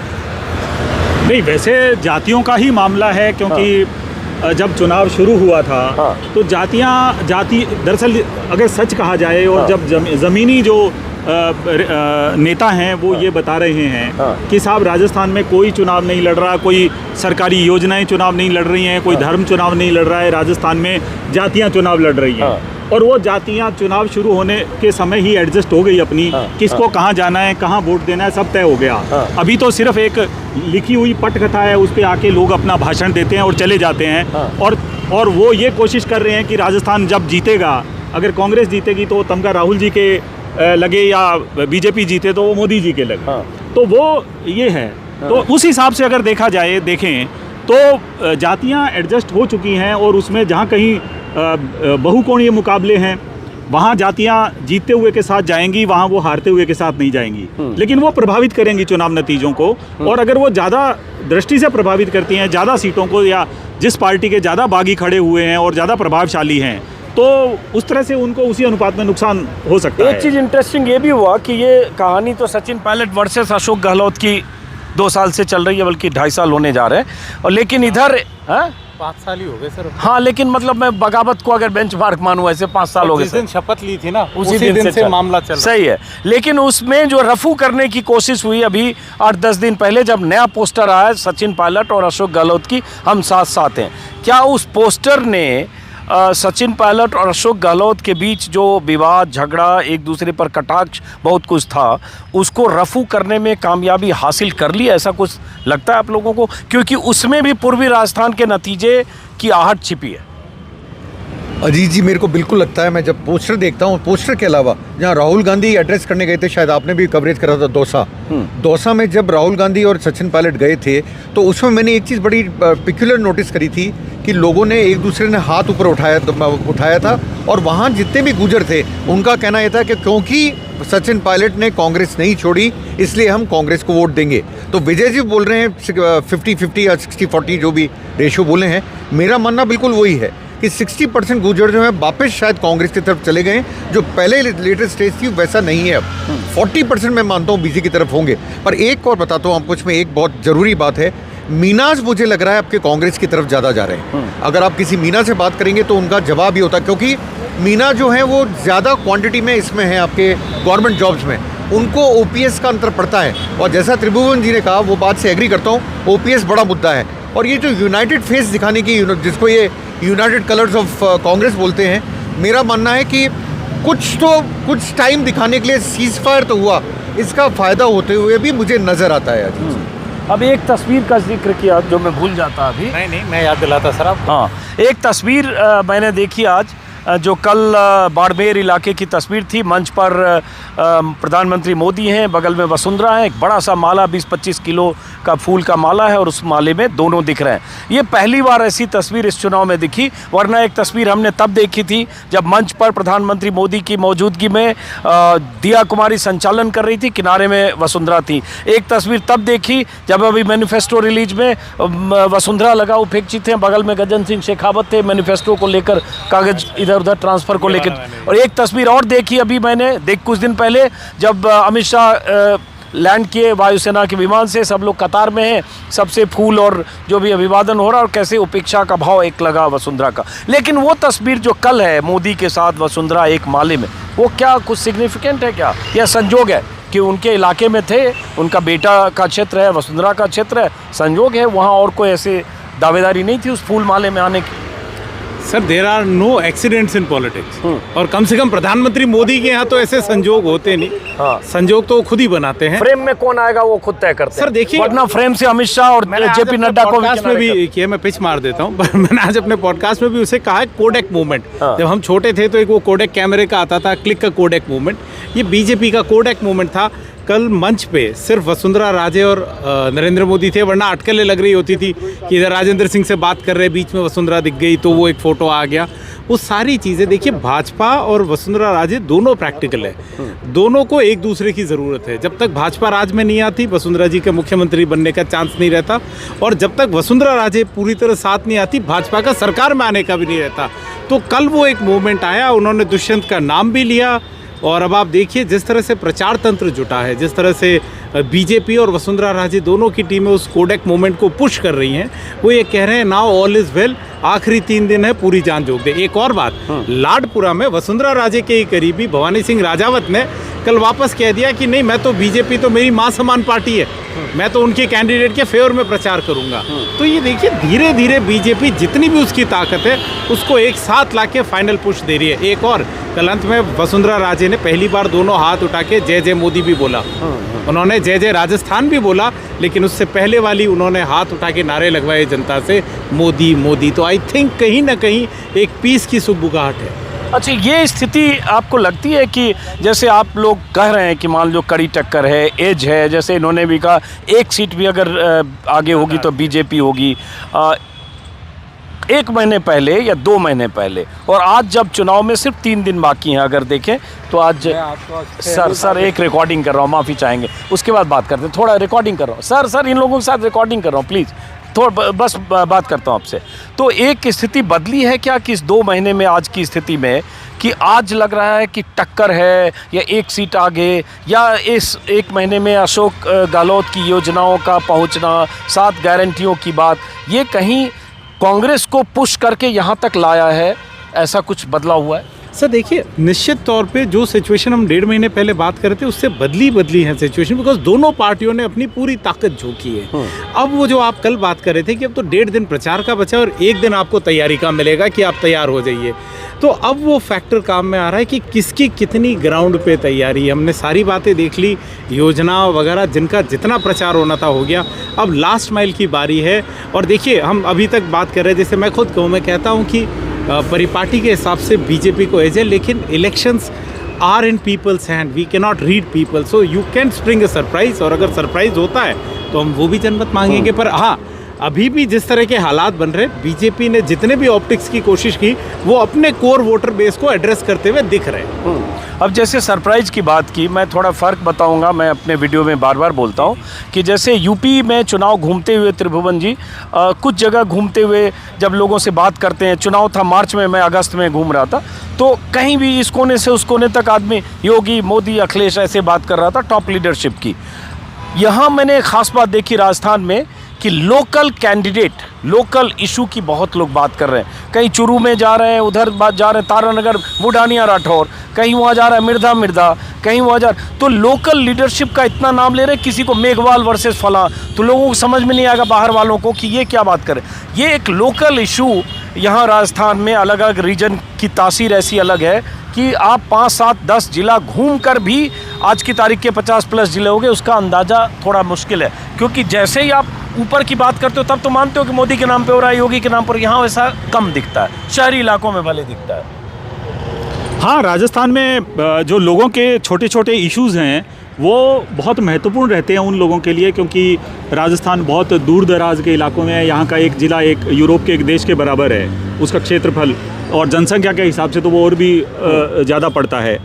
नहीं, वैसे जातियों का ही मामला है, क्योंकि जब चुनाव शुरू हुआ था तो जाति दरअसल अगर सच कहा जाए और जब ज़मीनी जो नेता हैं वो ये बता रहे हैं कि साहब राजस्थान में कोई चुनाव नहीं लड़ रहा, कोई सरकारी योजनाएं चुनाव नहीं लड़ रही हैं, कोई धर्म चुनाव नहीं लड़ रहा है, राजस्थान में जातियां चुनाव लड़ रही हैं। और वो जातियां चुनाव शुरू होने के समय ही एडजस्ट हो गई अपनी, किसको कहाँ जाना है, कहाँ वोट देना है, सब तय हो गया। अभी तो सिर्फ एक लिखी हुई पटकथा है, उस पर आके लोग अपना भाषण देते हैं और चले जाते हैं। और वो ये कोशिश कर रहे हैं कि राजस्थान जब जीतेगा, अगर कांग्रेस जीतेगी तो तमगा राहुल जी के लगे या बीजेपी जीते तो वो मोदी जी के लगे। तो वो ये है। तो उस हिसाब से अगर देखें तो जातियां एडजस्ट हो चुकी हैं, और उसमें जहाँ कहीं बहुकोणीय मुकाबले हैं वहाँ जातियां जीतते हुए के साथ जाएंगी, वहाँ वो हारते हुए के साथ नहीं जाएंगी, लेकिन वो प्रभावित करेंगी चुनाव नतीजों को। और अगर वो ज़्यादा दृष्टि से प्रभावित करती हैं ज़्यादा सीटों को, या जिस पार्टी के ज़्यादा बागी खड़े हुए हैं और ज़्यादा प्रभावशाली हैं, तो उस तरह से उनको उसी अनुपात में नुकसान हो सकता है। एक चीज़ इंटरेस्टिंग ये भी हुआ कि ये कहानी तो सचिन पायलट वर्सेस अशोक गहलोत की 2 साल से चल रही है, बल्कि 2.5 साल होने जा रहे हैं। और लेकिन इधर 5 साल ही हो गए सर। हाँ, लेकिन मतलब मैं बगावत को अगर बेंचमार्क मानूं ऐसे 5 साल हो गए। जिस दिन शपथ ली थी ना उसी दिन से मामला चल रहा। सही है, लेकिन उसमें जो रफू करने की कोशिश हुई अभी 8-10 दिन पहले जब नया पोस्टर आया सचिन पायलट और अशोक गहलोत की हम साथ साथ हैं, क्या उस पोस्टर ने सचिन पायलट और अशोक गहलोत के बीच जो विवाद झगड़ा एक दूसरे पर कटाक्ष बहुत कुछ था उसको रफू करने में कामयाबी हासिल कर ली, ऐसा कुछ लगता है आप लोगों को? क्योंकि उसमें भी पूर्वी राजस्थान के नतीजे की आहट छिपी है। अजीत जी, मेरे को बिल्कुल लगता है, मैं जब पोस्टर देखता हूँ, पोस्टर के अलावा जहाँ राहुल गांधी एड्रेस करने गए थे, शायद आपने भी कवरेज करा था दौसा में, जब राहुल गांधी और सचिन पायलट गए थे तो उसमें मैंने एक चीज़ बड़ी पिक्युलर नोटिस करी थी कि लोगों ने एक दूसरे ने हाथ ऊपर उठाया था और वहाँ जितने भी गुजर थे उनका कहना यह था कि क्योंकि सचिन पायलट ने कांग्रेस नहीं छोड़ी इसलिए हम कांग्रेस को वोट देंगे। तो विजय जी बोल रहे हैं 50-50 या 60-40 जो भी रेशियो बोले हैं, मेरा मानना बिल्कुल वही है कि 60% गुजर जो है वापस शायद कांग्रेस की तरफ चले गए, जो पहले लेटेस्ट स्टेज थी वैसा नहीं है अब। 40% मैं मानता हूँ बीजेपी की तरफ होंगे। पर एक और बताता हूँ आपको, इसमें एक बहुत ज़रूरी बात है, मीनाज मुझे लग रहा है आपके कांग्रेस की तरफ ज़्यादा जा रहे हैं। अगर आप किसी मीना से बात करेंगे तो उनका जवाब ही होता है, क्योंकि मीना जो है वो ज़्यादा क्वांटिटी में इसमें है आपके गवर्नमेंट जॉब्स में, उनको ओपीएस का अंतर पड़ता है। और जैसा त्रिभुवन जी ने कहा, वो बात से एग्री करता हूँ, ओपीएस बड़ा मुद्दा है। और ये जो यूनाइटेड फेस दिखाने की, जिसको ये यूनाइटेड कलर्स ऑफ कांग्रेस बोलते हैं, मेरा मानना है कि कुछ टाइम दिखाने के लिए सीज फायर तो हुआ, इसका फ़ायदा होते हुए भी मुझे नज़र आता है आज। अब एक तस्वीर का जिक्र किया जो मैं भूल जाता अभी। नहीं, मैं याद दिलाता सर आप। हाँ, एक तस्वीर मैंने देखी आज, जो कल बाड़मेर इलाके की तस्वीर थी। मंच पर प्रधानमंत्री मोदी हैं, बगल में वसुंधरा है, एक बड़ा सा माला 20-25 किलो का फूल का माला है और उस माले में दोनों दिख रहे हैं। ये पहली बार ऐसी तस्वीर इस चुनाव में दिखी, वरना एक तस्वीर हमने तब देखी थी जब मंच पर प्रधानमंत्री मोदी की मौजूदगी में दिया कुमारी संचालन कर रही थी, किनारे में वसुंधरा थी। एक तस्वीर तब देखी जब अभी मैनिफेस्टो रिलीज में वसुंधरा लगा उपेक्षित थे, बगल में गजन सिंह शेखावत थे मैनिफेस्टो को लेकर, कागज इधर उधर ट्रांसफर को लेकर। और एक तस्वीर और देखी अभी मैंने कुछ दिन पहले, जब अमित शाह लैंड किए वायुसेना के विमान से, सब लोग कतार में हैं, सबसे फूल और जो भी अभिवादन हो रहा और कैसे उपेक्षा का भाव एक लगा वसुंधरा का। लेकिन वो तस्वीर जो कल है मोदी के साथ वसुंधरा एक माले में, वो क्या कुछ सिग्निफिकेंट है क्या, या संजोग है कि उनके इलाके में थे, उनका बेटा का क्षेत्र है, वसुंधरा का क्षेत्र है, संजोग है, वहाँ और कोई ऐसे दावेदारी नहीं थी उस फूल माले में आने की? Sir, there are no accidents in politics, और कम से कम प्रधानमंत्री मोदी के यहाँ तो ऐसे संजोग होते नहीं। हाँ। संजोग तो खुद ही बनाते हैं। फ्रेम में कौन आएगा वो खुद तय करते हैं। सर देखिए, वरना फ्रेम से अमित शाह और जेपी नड्डा को पॉडकास्ट में भी किया, मैं पिच मार देता हूँ मैंने आज अपने पॉडकास्ट में भी उसे कहा है, कोडेक मूवमेंट। हाँ। जब हम छोटे थे तो एक वो कोडेक कैमरे का आता था, क्लिक का कोडेक मूवमेंट, ये बीजेपी का कोडेक मूवमेंट था। कल मंच पे सिर्फ वसुंधरा राजे और नरेंद्र मोदी थे, वरना अटकलें लग रही होती थी कि इधर राजेंद्र सिंह से बात कर रहे, बीच में वसुंधरा दिख गई तो वो एक फ़ोटो आ गया। वो सारी चीज़ें देखिए, भाजपा और वसुंधरा राजे दोनों प्रैक्टिकल है, दोनों को एक दूसरे की ज़रूरत है। जब तक भाजपा राज में नहीं आती, वसुंधरा जी के मुख्यमंत्री बनने का चांस नहीं रहता, और जब तक वसुंधरा राजे पूरी तरह साथ नहीं आती, भाजपा का सरकार में आने का भी नहीं रहता। तो कल वो एक मूवमेंट आया, उन्होंने दुष्यंत का नाम भी लिया, और अब आप देखिए जिस तरह से प्रचार तंत्र जुटा है, जिस तरह से बीजेपी और वसुंधरा राजे दोनों की टीमें उस कोडेक मूवमेंट को पुश कर रही हैं, वो ये कह रहे हैं नाउ ऑल इज़ वेल, आखिरी 3 दिन है, पूरी जान झोंक दे। एक और बात, लाडपुरा में वसुंधरा राजे के ही करीबी भवानी सिंह राजावत ने कल वापस कह दिया कि नहीं, मैं तो बीजेपी तो मेरी मां समान पार्टी है, मैं तो उनके कैंडिडेट के फेवर में प्रचार करूंगा। तो ये देखिए, धीरे धीरे बीजेपी जितनी भी उसकी ताकत है उसको एक साथ लाके फाइनल पुश दे रही है। एक और, कल अंत में वसुंधरा राजे ने पहली बार दोनों हाथ उठा के जय जय मोदी भी बोला, उन्होंने जय जय राजस्थान भी बोला, लेकिन उससे पहले वाली उन्होंने हाथ उठा के नारे लगवाए जनता से, मोदी मोदी। तो आई थिंक कहीं ना कहीं एक पीस की सुगबुगाहट है। अच्छा, ये स्थिति आपको लगती है कि जैसे आप लोग कह रहे हैं कि मान लो कड़ी टक्कर है, एज है, जैसे इन्होंने भी कहा एक सीट भी अगर आगे होगी तो बीजेपी होगी, 1 महीने पहले या 2 महीने पहले, और आज जब चुनाव में सिर्फ 3 दिन बाकी हैं अगर देखें तो आज सर एक रिकॉर्डिंग कर रहा हूँ, माफ़ी चाहेंगे, उसके बाद बात करते हैं। थोड़ा रिकॉर्डिंग कर रहा हूँ सर इन लोगों के साथ रिकॉर्डिंग कर रहा हूँ, प्लीज़ थोड़ा बस बात करता हूँ आपसे। तो एक स्थिति बदली है क्या कि इस 2 महीने में आज की स्थिति में, कि आज लग रहा है कि टक्कर है या 1 सीट आगे, या इस 1 महीने में अशोक गहलोत की योजनाओं का पहुँचना, 7 गारंटियों की बात, ये कहीं कांग्रेस को पुश करके यहाँ तक लाया है, ऐसा कुछ बदला हुआ है? सर देखिए, निश्चित तौर पे जो सिचुएशन हम 1.5 महीने पहले बात कर रहे थे उससे बदली है सिचुएशन, बिकॉज दोनों पार्टियों ने अपनी पूरी ताकत झोंकी है। अब वो जो आप कल बात कर रहे थे कि अब तो 1.5 दिन प्रचार का बचा और 1 दिन आपको तैयारी का मिलेगा कि आप तैयार हो जाइए, तो अब वो फैक्टर काम में आ रहा है कि किसकी कितनी ग्राउंड पे तैयारी। हमने सारी बातें देख ली, योजना वगैरह जिनका जितना प्रचार होना था हो गया, अब लास्ट माइल की बारी है। और देखिए, हम अभी तक बात कर रहे हैं, जैसे मैं खुद कहूँ, मैं कहता हूँ कि परिपाटी के हिसाब से बीजेपी को एज है, लेकिन elections are in people's hand, we can not read people, so you can spring a surprise, और अगर सरप्राइज होता है तो हम वो भी जनमत मांगेंगे। पर हाँ, अभी भी जिस तरह के हालात बन रहे, बीजेपी ने जितने भी ऑप्टिक्स की कोशिश की वो अपने कोर वोटर बेस को एड्रेस करते हुए दिख रहे हैं। अब जैसे सरप्राइज की बात की, मैं थोड़ा फ़र्क बताऊंगा। मैं अपने वीडियो में बार बार बोलता हूं कि जैसे यूपी में चुनाव घूमते हुए त्रिभुवन जी, कुछ जगह घूमते हुए जब लोगों से बात करते हैं, चुनाव था मार्च में, मैं अगस्त में घूम रहा था, तो कहीं भी इस कोने से उस कोने तक आदमी योगी, मोदी, अखिलेश ऐसे बात कर रहा था, टॉप लीडरशिप की। यहाँ मैंने एक ख़ास बात देखी राजस्थान में कि लोकल कैंडिडेट, लोकल इशू की बहुत लोग बात कर रहे हैं। कहीं चुरू में जा रहे हैं, उधर बात जा रहे हैं तारानगर बुढ़ानिया राठौर, कहीं वहाँ जा रहा है मिर्धा, कहीं वहाँ जा, तो लोकल लीडरशिप का इतना नाम ले रहे हैं, किसी को मेघवाल वर्सेस फला, तो लोगों को समझ में नहीं आएगा बाहर वालों को कि ये क्या बात करें। ये एक लोकल इशू यहाँ राजस्थान में, अलग अलग रीजन की तासीर ऐसी अलग है कि आप 5, 7, 10 जिला घूम कर भी आज की तारीख के 50+ जिले हो गए, उसका अंदाज़ा थोड़ा मुश्किल है। क्योंकि जैसे ही आप ऊपर की बात करते हो तब तो मानते हो कि मोदी के नाम पे हो रहा है, योगी के नाम पर, यहाँ वैसा कम दिखता है, शहरी इलाकों में भले दिखता है। हाँ, राजस्थान में जो लोगों के छोटे छोटे इश्यूज़ हैं वो बहुत महत्वपूर्ण रहते हैं उन लोगों के लिए, क्योंकि राजस्थान बहुत दूर दराज के इलाकों में है। यहाँ का एक ज़िला एक यूरोप के एक देश के बराबर है, उसका क्षेत्रफल और जनसंख्या के हिसाब से तो वो और भी ज़्यादा पड़ता है।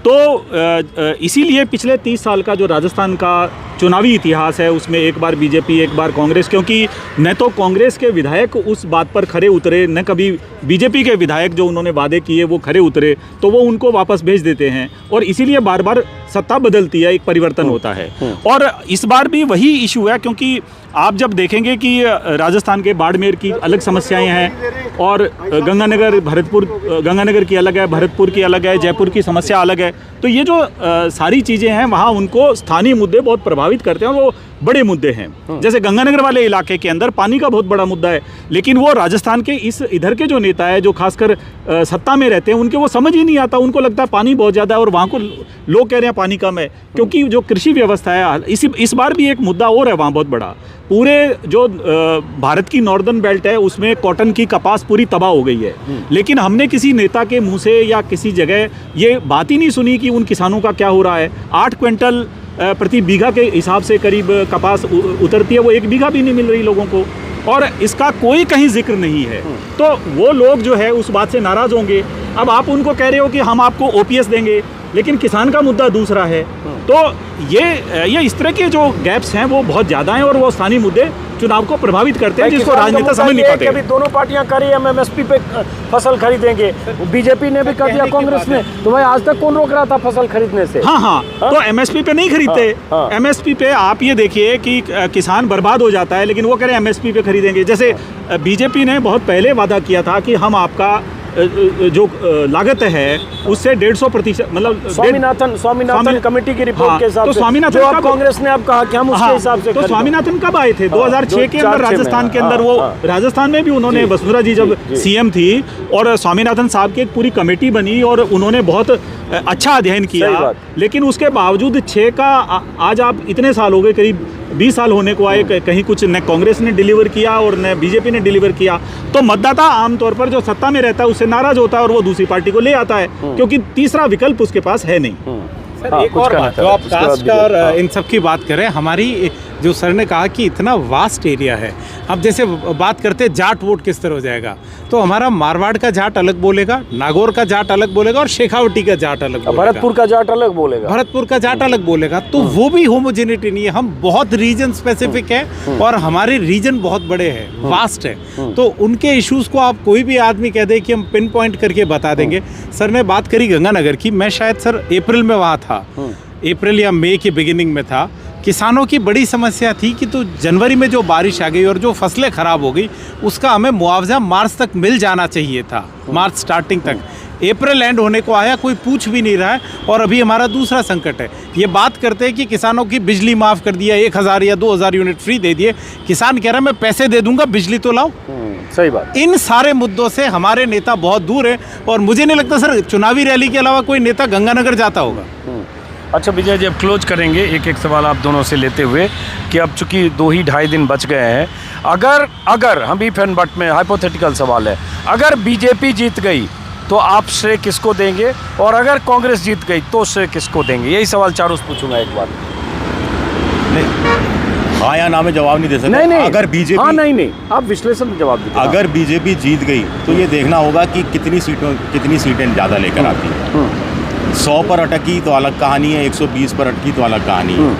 तो इसीलिए पिछले 30 साल का जो राजस्थान का चुनावी इतिहास है उसमें एक बार बीजेपी, एक बार कांग्रेस, क्योंकि न तो कांग्रेस के विधायक उस बात पर खरे उतरे, न कभी बीजेपी के विधायक जो उन्होंने वादे किए वो खरे उतरे, तो वो उनको वापस भेज देते हैं, और इसीलिए बार बार सत्ता बदलती है, एक परिवर्तन होता है। और इस बार भी वही इशू है, क्योंकि आप जब देखेंगे कि राजस्थान के बाड़मेर की अलग समस्याएं हैं और गंगानगर, भरतपुर, गंगानगर की अलग है, भरतपुर की अलग है, जयपुर की समस्या अलग है, तो ये जो सारी चीज़ें हैं वहाँ उनको स्थानीय मुद्दे बहुत प्रभावित करते हैं, वो बड़े मुद्दे हैं। जैसे गंगानगर वाले इलाके के अंदर पानी का बहुत बड़ा मुद्दा है, लेकिन वो राजस्थान के इस इधर के जो नेता है जो खासकर सत्ता में रहते हैं उनके वो समझ ही नहीं आता, उनको लगता है पानी बहुत ज़्यादा है और वहाँ को लोग कह रहे हैं पानी कम है, क्योंकि जो कृषि व्यवस्था है इस बार भी एक मुद्दा और है वहाँ बहुत बड़ा। पूरे जो भारत की नॉर्दर्न बेल्ट है उसमें कॉटन की कपास पूरी तबाह हो गई है, लेकिन हमने किसी नेता के मुंह से या किसी जगह ये बात ही नहीं सुनी कि उन किसानों का क्या हो रहा है। 8 क्विंटल प्रति बीघा के हिसाब से करीब कपास उतरती है, वो 1 बीघा भी नहीं मिल रही लोगों को, और इसका कोई कहीं जिक्र नहीं है। तो वो लोग जो है उस बात से नाराज़ होंगे। अब आप उनको कह रहे हो कि हम आपको ओपीएस देंगे, लेकिन किसान का मुद्दा दूसरा है। तो ये इस तरह के जो गैप्स हैं वो बहुत ज़्यादा हैं, और वो स्थानीय मुद्दे चुनाव को प्रभावित करते हैं, जिसको राजनेता समझ नहीं पाते। अभी दोनों पार्टियां कर रही है, एमएसपी पे फसल खरीदेंगे, बीजेपी ने भी कर दिया, कांग्रेस ने, तो भाई आज तक कौन रोक रहा था फसल खरीदने से? हाँ, तो एमएसपी पे नहीं खरीदते। एमएसपी पे आप ये देखिए कि किसान बर्बाद हो जाता है, लेकिन वो कह रहे हैं एमएसपी पे खरीदेंगे। जैसे बीजेपी ने बहुत पहले वादा किया था कि हम आपका जो लागत है उससे 150%, मतलब स्वामीनाथन कमेटी की रिपोर्ट के हिसाब तो से, स्वामीनाथन जो अब कांग्रेस ने अब कहा कि हम उसके हिसाब से, तो स्वामीनाथन कब आए थे? 2006 के अंदर राजस्थान के अंदर, वो राजस्थान में भी उन्होंने, वसुंधरा जी जब सीएम थी और स्वामीनाथन साहब की एक पूरी कमेटी बनी और उन्होंने बहुत अच्छा अध्ययन किया, लेकिन उसके बावजूद 6 का आज आप इतने साल हो गए, करीब 20 साल होने को आए, कहीं कुछ न कांग्रेस ने डिलीवर किया और न बीजेपी ने डिलीवर किया। तो मतदाता आमतौर पर जो सत्ता में रहता है उससे नाराज होता है और वो दूसरी पार्टी को ले आता है, क्योंकि तीसरा विकल्प उसके पास है नहीं। सर, एक और बात, जो आप कास्ट का और इन सब की बात करें, हमारी जो सर ने कहा कि इतना वास्ट एरिया है, अब जैसे बात करते हैं जाट वोट किस तरह हो जाएगा, तो हमारा मारवाड़ का जाट अलग बोलेगा, नागौर का जाट अलग बोलेगा और शेखावटी का जाट अलग बोलेगा, भरतपुर का जाट अलग बोलेगा, भरतपुर का जाट अलग बोलेगा। तो वो भी होमोजेनिटी नहीं है, हम बहुत रीजन स्पेसिफिक है और हमारे रीजन बहुत बड़े हैं, वास्ट है, तो उनके इश्यूज को आप कोई भी आदमी कह दे कि हम पिन पॉइंट करके बता देंगे। सर ने बात करी गंगानगर की, मैं शायद सर अप्रैल में वहाँ था, अप्रैल या मई के बिगिनिंग में था। किसानों की बड़ी समस्या थी कि तो जनवरी में जो बारिश आ गई और जो फसलें ख़राब हो गई उसका हमें मुआवजा मार्च तक मिल जाना चाहिए था, मार्च स्टार्टिंग तक। अप्रैल एंड होने को आया, कोई पूछ भी नहीं रहा है, और अभी हमारा दूसरा संकट है। ये बात करते हैं कि किसानों की बिजली माफ़ कर दिया, 1000 या 2000 यूनिट फ्री दे दिए, किसान कह रहा है मैं पैसे दे दूंगा, बिजली तो लाओ। सही बात। इन सारे मुद्दों से हमारे नेता बहुत दूर है, और मुझे नहीं लगता सर चुनावी रैली के अलावा कोई नेता गंगानगर जाता होगा। अच्छा विजय जी, अब क्लोज करेंगे एक एक सवाल आप दोनों से लेते हुए कि अब चूंकि 2-2.5 दिन बच गए हैं, अगर हम इफ एंड बट में हाइपोथेटिकल सवाल है, अगर बीजेपी जीत गई तो आप श्रेय किसको देंगे, और अगर कांग्रेस जीत गई तो श्रेय किसको देंगे? यही सवाल चारों से पूछूंगा एक बार। नहीं, हाँ या ना में जवाब नहीं दे सकता। नहीं, अगर बीजेपी, हाँ नहीं, आप विश्लेषण में जवाब दीजिए। अगर बीजेपी जीत गई तो ये देखना होगा कि कितनी सीटें ज़्यादा लेकर आती है। 100 पर अटकी तो अलग कहानी है, 120 पर अटकी तो अलग कहानी है,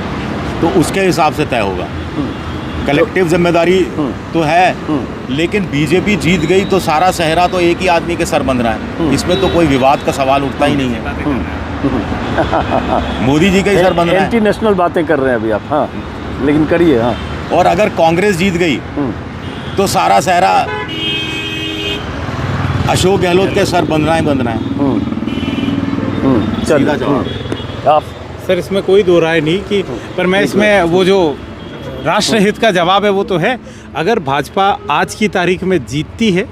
तो उसके हिसाब से तय होगा। कलेक्टिव जिम्मेदारी तो है, लेकिन बीजेपी जीत गई तो सारा सहरा तो एक ही आदमी के सर बंध रहा है, इसमें तो कोई विवाद का सवाल उठता ही नहीं है। मोदी जी का ही सर बंध रहा है। एंटी नेशनल बातें कर रहे हैं अभी आप, हाँ लेकिन करिए। हाँ, और अगर कांग्रेस जीत गई तो सारा सहरा अशोक गहलोत के सर बंधना ही बंधना है। सीधा जवाब। आप सर इसमें कोई दो राय नहीं कि, पर मैं इसमें वो जो राष्ट्रहित का जवाब है वो तो है, अगर भाजपा आज की तारीख में जीतती है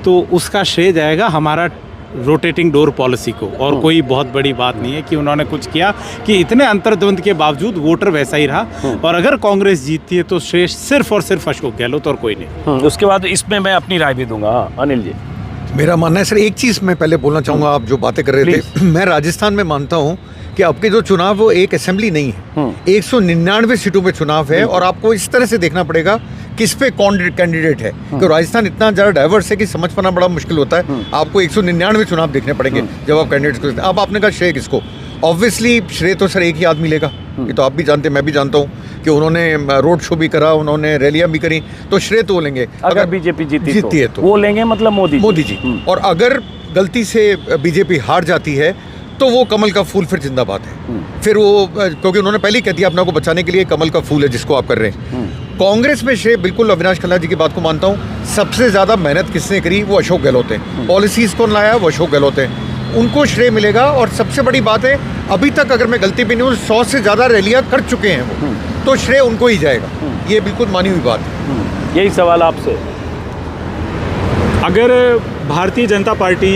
तो उसका श्रेय जाएगा हमारा रोटेटिंग डोर पॉलिसी को, और कोई बहुत बड़ी बात नहीं है कि उन्होंने कुछ किया कि इतने अंतर्द्वंद के बावजूद वोटर वैसा ही रहा। और अगर कांग्रेस जीतती है तो श्रेय सिर्फ और सिर्फ अशोक गहलोत और कोई नहीं। उसके बाद इसमें मैं अपनी राय भी दूंगा। हाँ अनिल जी। मेरा मानना है सर, एक चीज़ मैं पहले बोलना चाहूँगा, आप जो बातें कर रहे थे, मैं राजस्थान में मानता हूँ कि आपके जो चुनाव वो एक असेंबली नहीं है, 199 सीटों पे चुनाव है, और आपको इस तरह से देखना पड़ेगा किस पे कौन कैंडिडेट है, क्योंकि राजस्थान इतना ज़्यादा डाइवर्स है कि समझ पाना बड़ा मुश्किल होता है। आपको 199 चुनाव देखने पड़ेंगे जब आप कैंडिडेट को। अब आपने कहा श्रेय किसको, ऑब्वियसली श्रेय तो सर एक ही आदमी लेगा, ये तो आप भी जानते हैं, मैं भी जानता हूँ कि उन्होंने रोड शो भी करा, उन्होंने रैलियाँ भी करी, तो श्रेय तो लेंगे। अगर बीजेपी जीतती है तो वो लेंगे, मतलब मोदी जी। और अगर गलती से बीजेपी हार जाती है तो वो कमल का फूल फिर जिंदाबाद है, फिर वो, क्योंकि उन्होंने पहले ही कह दिया अपने को बचाने के लिए कमल का फूल है जिसको आप कर रहे हैं। कांग्रेस में श्रेय बिल्कुल अविनाश खन्ना जी की बात को मानता हूँ, सबसे ज़्यादा मेहनत किसने करी वो अशोक गहलोत है, पॉलिसीज़ कौन लाया वो अशोक गहलोत है, उनको श्रेय मिलेगा। और सबसे बड़ी बात है, अभी तक अगर मैं गलती भी नहीं हूँ 100 से ज़्यादा रैलियाँ कर चुके हैं वो, तो श्रेय उनको ही जाएगा, ये बिल्कुल मानी हुई बात है। यही सवाल आपसे। अगर भारतीय जनता पार्टी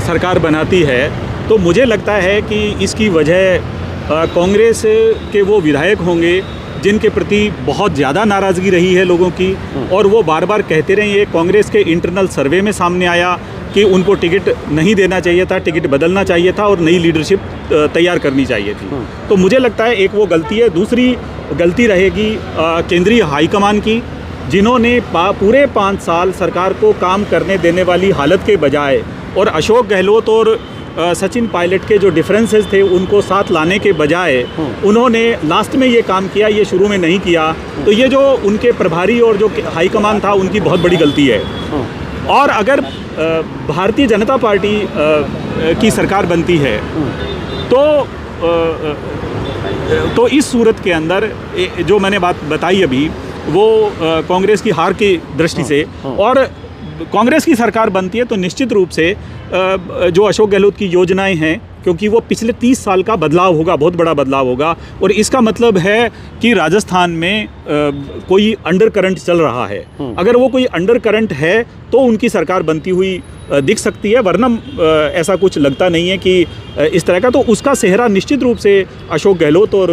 सरकार बनाती है तो मुझे लगता है कि इसकी वजह कांग्रेस के वो विधायक होंगे जिनके प्रति बहुत ज़्यादा नाराज़गी रही है लोगों की, और वो बार बार कहते रहे। ये कांग्रेस के इंटरनल सर्वे में सामने आया कि उनको टिकट नहीं देना चाहिए था, टिकट बदलना चाहिए था, और नई लीडरशिप तैयार करनी चाहिए थी। तो मुझे लगता है एक वो गलती है। दूसरी गलती रहेगी केंद्रीय हाईकमान की, जिन्होंने पूरे 5 साल सरकार को काम करने देने वाली हालत के बजाय, और अशोक गहलोत और सचिन पायलट के जो डिफरेंसेस थे उनको साथ लाने के बजाय उन्होंने लास्ट में ये काम किया, ये शुरू में नहीं किया। तो ये जो उनके प्रभारी और जो हाईकमान था उनकी बहुत बड़ी गलती है। और अगर भारतीय जनता पार्टी की सरकार बनती है तो इस सूरत के अंदर जो मैंने बात बताई अभी वो कांग्रेस की हार की दृष्टि से, और कांग्रेस की सरकार बनती है तो निश्चित रूप से जो अशोक गहलोत की योजनाएं हैं, क्योंकि वो पिछले 30 साल का बदलाव होगा, बहुत बड़ा बदलाव होगा, और इसका मतलब है कि राजस्थान में कोई अंडर करंट चल रहा है। अगर वो कोई अंडर करंट है तो उनकी सरकार बनती हुई दिख सकती है, वरना ऐसा कुछ लगता नहीं है कि इस तरह का। तो उसका सेहरा निश्चित रूप से अशोक गहलोत और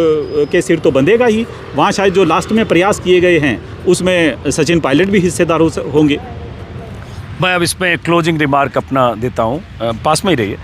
के सिर तो बंधेगा ही। वहाँ शायद जो लास्ट में प्रयास किए गए हैं उसमें सचिन पायलट भी हिस्सेदार होंगे। मैं अब इसमें क्लोजिंग रिमार्क अपना देता हूँ, पास में ही रहिए।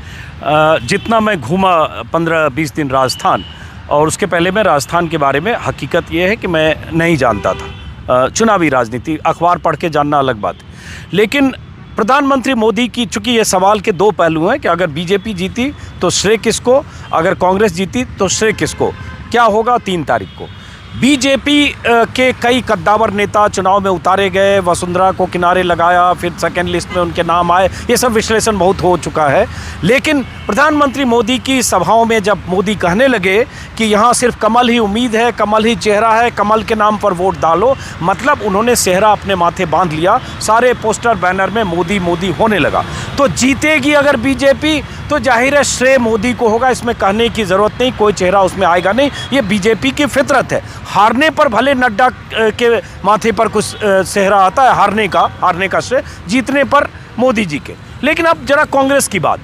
जितना मैं घूमा 15-20 दिन राजस्थान, और उसके पहले मैं राजस्थान के बारे में, हकीकत ये है कि मैं नहीं जानता था। चुनावी राजनीति अखबार पढ़ के जानना अलग बात है, लेकिन प्रधानमंत्री मोदी की, चूँकि ये सवाल के 2 पहलू हैं कि अगर बीजेपी जीती तो श्रेय किसको, अगर कांग्रेस जीती तो श्रेय किसको। क्या होगा 3 तारीख को? बीजेपी के कई कद्दावर नेता चुनाव में उतारे गए, वसुंधरा को किनारे लगाया, फिर सेकंड लिस्ट में उनके नाम आए, ये सब विश्लेषण बहुत हो चुका है। लेकिन प्रधानमंत्री मोदी की सभाओं में जब मोदी कहने लगे कि यहाँ सिर्फ कमल ही उम्मीद है, कमल ही चेहरा है, कमल के नाम पर वोट डालो, मतलब उन्होंने सेहरा अपने माथे बांध लिया, सारे पोस्टर बैनर में मोदी मोदी होने लगा। तो जीतेगी अगर बीजेपी तो जाहिर है श्रेय मोदी को होगा, इसमें कहने की ज़रूरत नहीं, कोई चेहरा उसमें आएगा नहीं, ये बीजेपी की फितरत है। हारने पर भले नड्डा के माथे पर कुछ सेहरा आता है हारने का श्रेय, जीतने पर मोदी जी के। लेकिन अब जरा कांग्रेस की बात,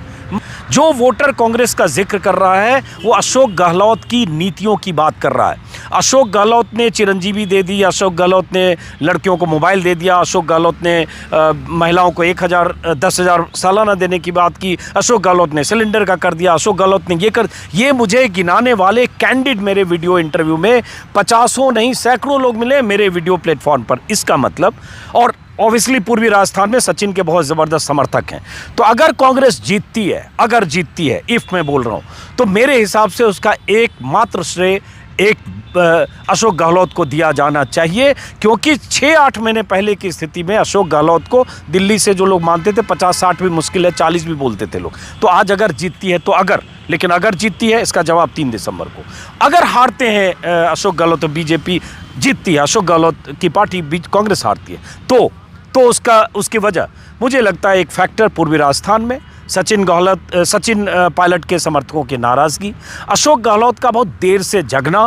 जो वोटर कांग्रेस का जिक्र कर रहा है वो अशोक गहलोत की नीतियों की बात कर रहा है। अशोक गहलोत ने चिरंजीवी दे दी, अशोक गहलोत ने लड़कियों को मोबाइल दे दिया, अशोक गहलोत ने महिलाओं को 10,000 सालाना देने की बात की, अशोक गहलोत ने सिलेंडर का कर दिया, अशोक गहलोत ने ये मुझे गिनाने वाले कैंडिड मेरे वीडियो इंटरव्यू में 50 नहीं सैकड़ों लोग मिले मेरे वीडियो प्लेटफॉर्म पर। इसका मतलब, और ऑब्वियसली पूर्वी राजस्थान में सचिन के बहुत ज़बरदस्त समर्थक हैं। तो अगर कांग्रेस जीतती है, इफ मैं बोल रहा हूं, तो मेरे हिसाब से उसका एकमात्र श्रेय अशोक गहलोत को दिया जाना चाहिए, क्योंकि 6-8 महीने पहले की स्थिति में अशोक गहलोत को दिल्ली से जो लोग मानते थे 50-60 भी मुश्किल है, 40 भी बोलते थे लोग। तो आज अगर जीतती है तो लेकिन अगर जीतती है, इसका जवाब 3 दिसंबर को। अगर हारते हैं अशोक गहलोत, तो बीजेपी जीतती है, अशोक गहलोत की पार्टी कांग्रेस हारती है, तो उसकी वजह मुझे लगता है एक फैक्टर पूर्वी राजस्थान में सचिन पायलट के समर्थकों की नाराज़गी, अशोक गहलोत का बहुत देर से जगना,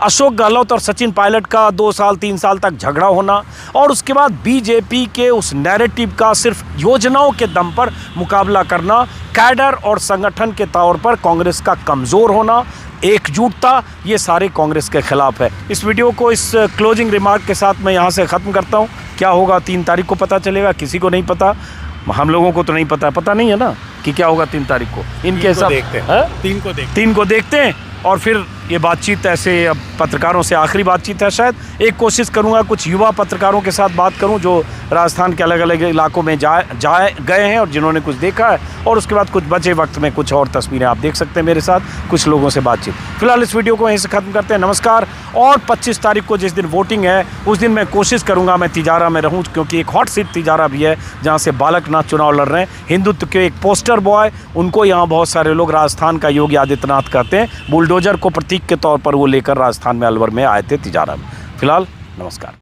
अशोक गहलोत और सचिन पायलट का 2 साल 3 साल तक झगड़ा होना, और उसके बाद बीजेपी के उस नैरेटिव का सिर्फ योजनाओं के दम पर मुकाबला करना, कैडर और संगठन के तौर पर कांग्रेस का कमज़ोर होना, एकजुटता, ये सारे कांग्रेस के खिलाफ है। इस वीडियो को इस क्लोजिंग रिमार्क के साथ मैं यहाँ से ख़त्म करता हूँ। क्या होगा 3 तारीख को पता चलेगा, किसी को नहीं पता, हम लोगों को तो नहीं पता नहीं है ना कि क्या होगा 3 तारीख को। इनके सब 3 को देखते हैं और फिर ये बातचीत ऐसे अब पत्रकारों से आखिरी बातचीत है शायद। एक कोशिश करूंगा कुछ युवा पत्रकारों के साथ बात करूं जो राजस्थान के अलग अलग इलाकों में गए हैं और जिन्होंने कुछ देखा है, और उसके बाद कुछ बचे वक्त में कुछ और तस्वीरें आप देख सकते हैं मेरे साथ, कुछ लोगों से बातचीत। फिलहाल इस वीडियो को यहीं से ख़त्म करते हैं। नमस्कार। और 25 तारीख को जिस दिन वोटिंग है उस दिन मैं कोशिश करूँगा मैं तिजारा में रहूँ, क्योंकि एक हॉट सीट तिजारा भी है जहाँ से बालकनाथ चुनाव लड़ रहे हैं। हिंदुत्व के एक पोस्टर बॉय, उनको यहाँ बहुत सारे लोग राजस्थान का योगी आदित्यनाथ कहते हैं, बुलडोजर को प्रतीक के तौर पर वो लेकर राजस्थान में अलवर में आए थे तिजारा में। फिलहाल नमस्कार।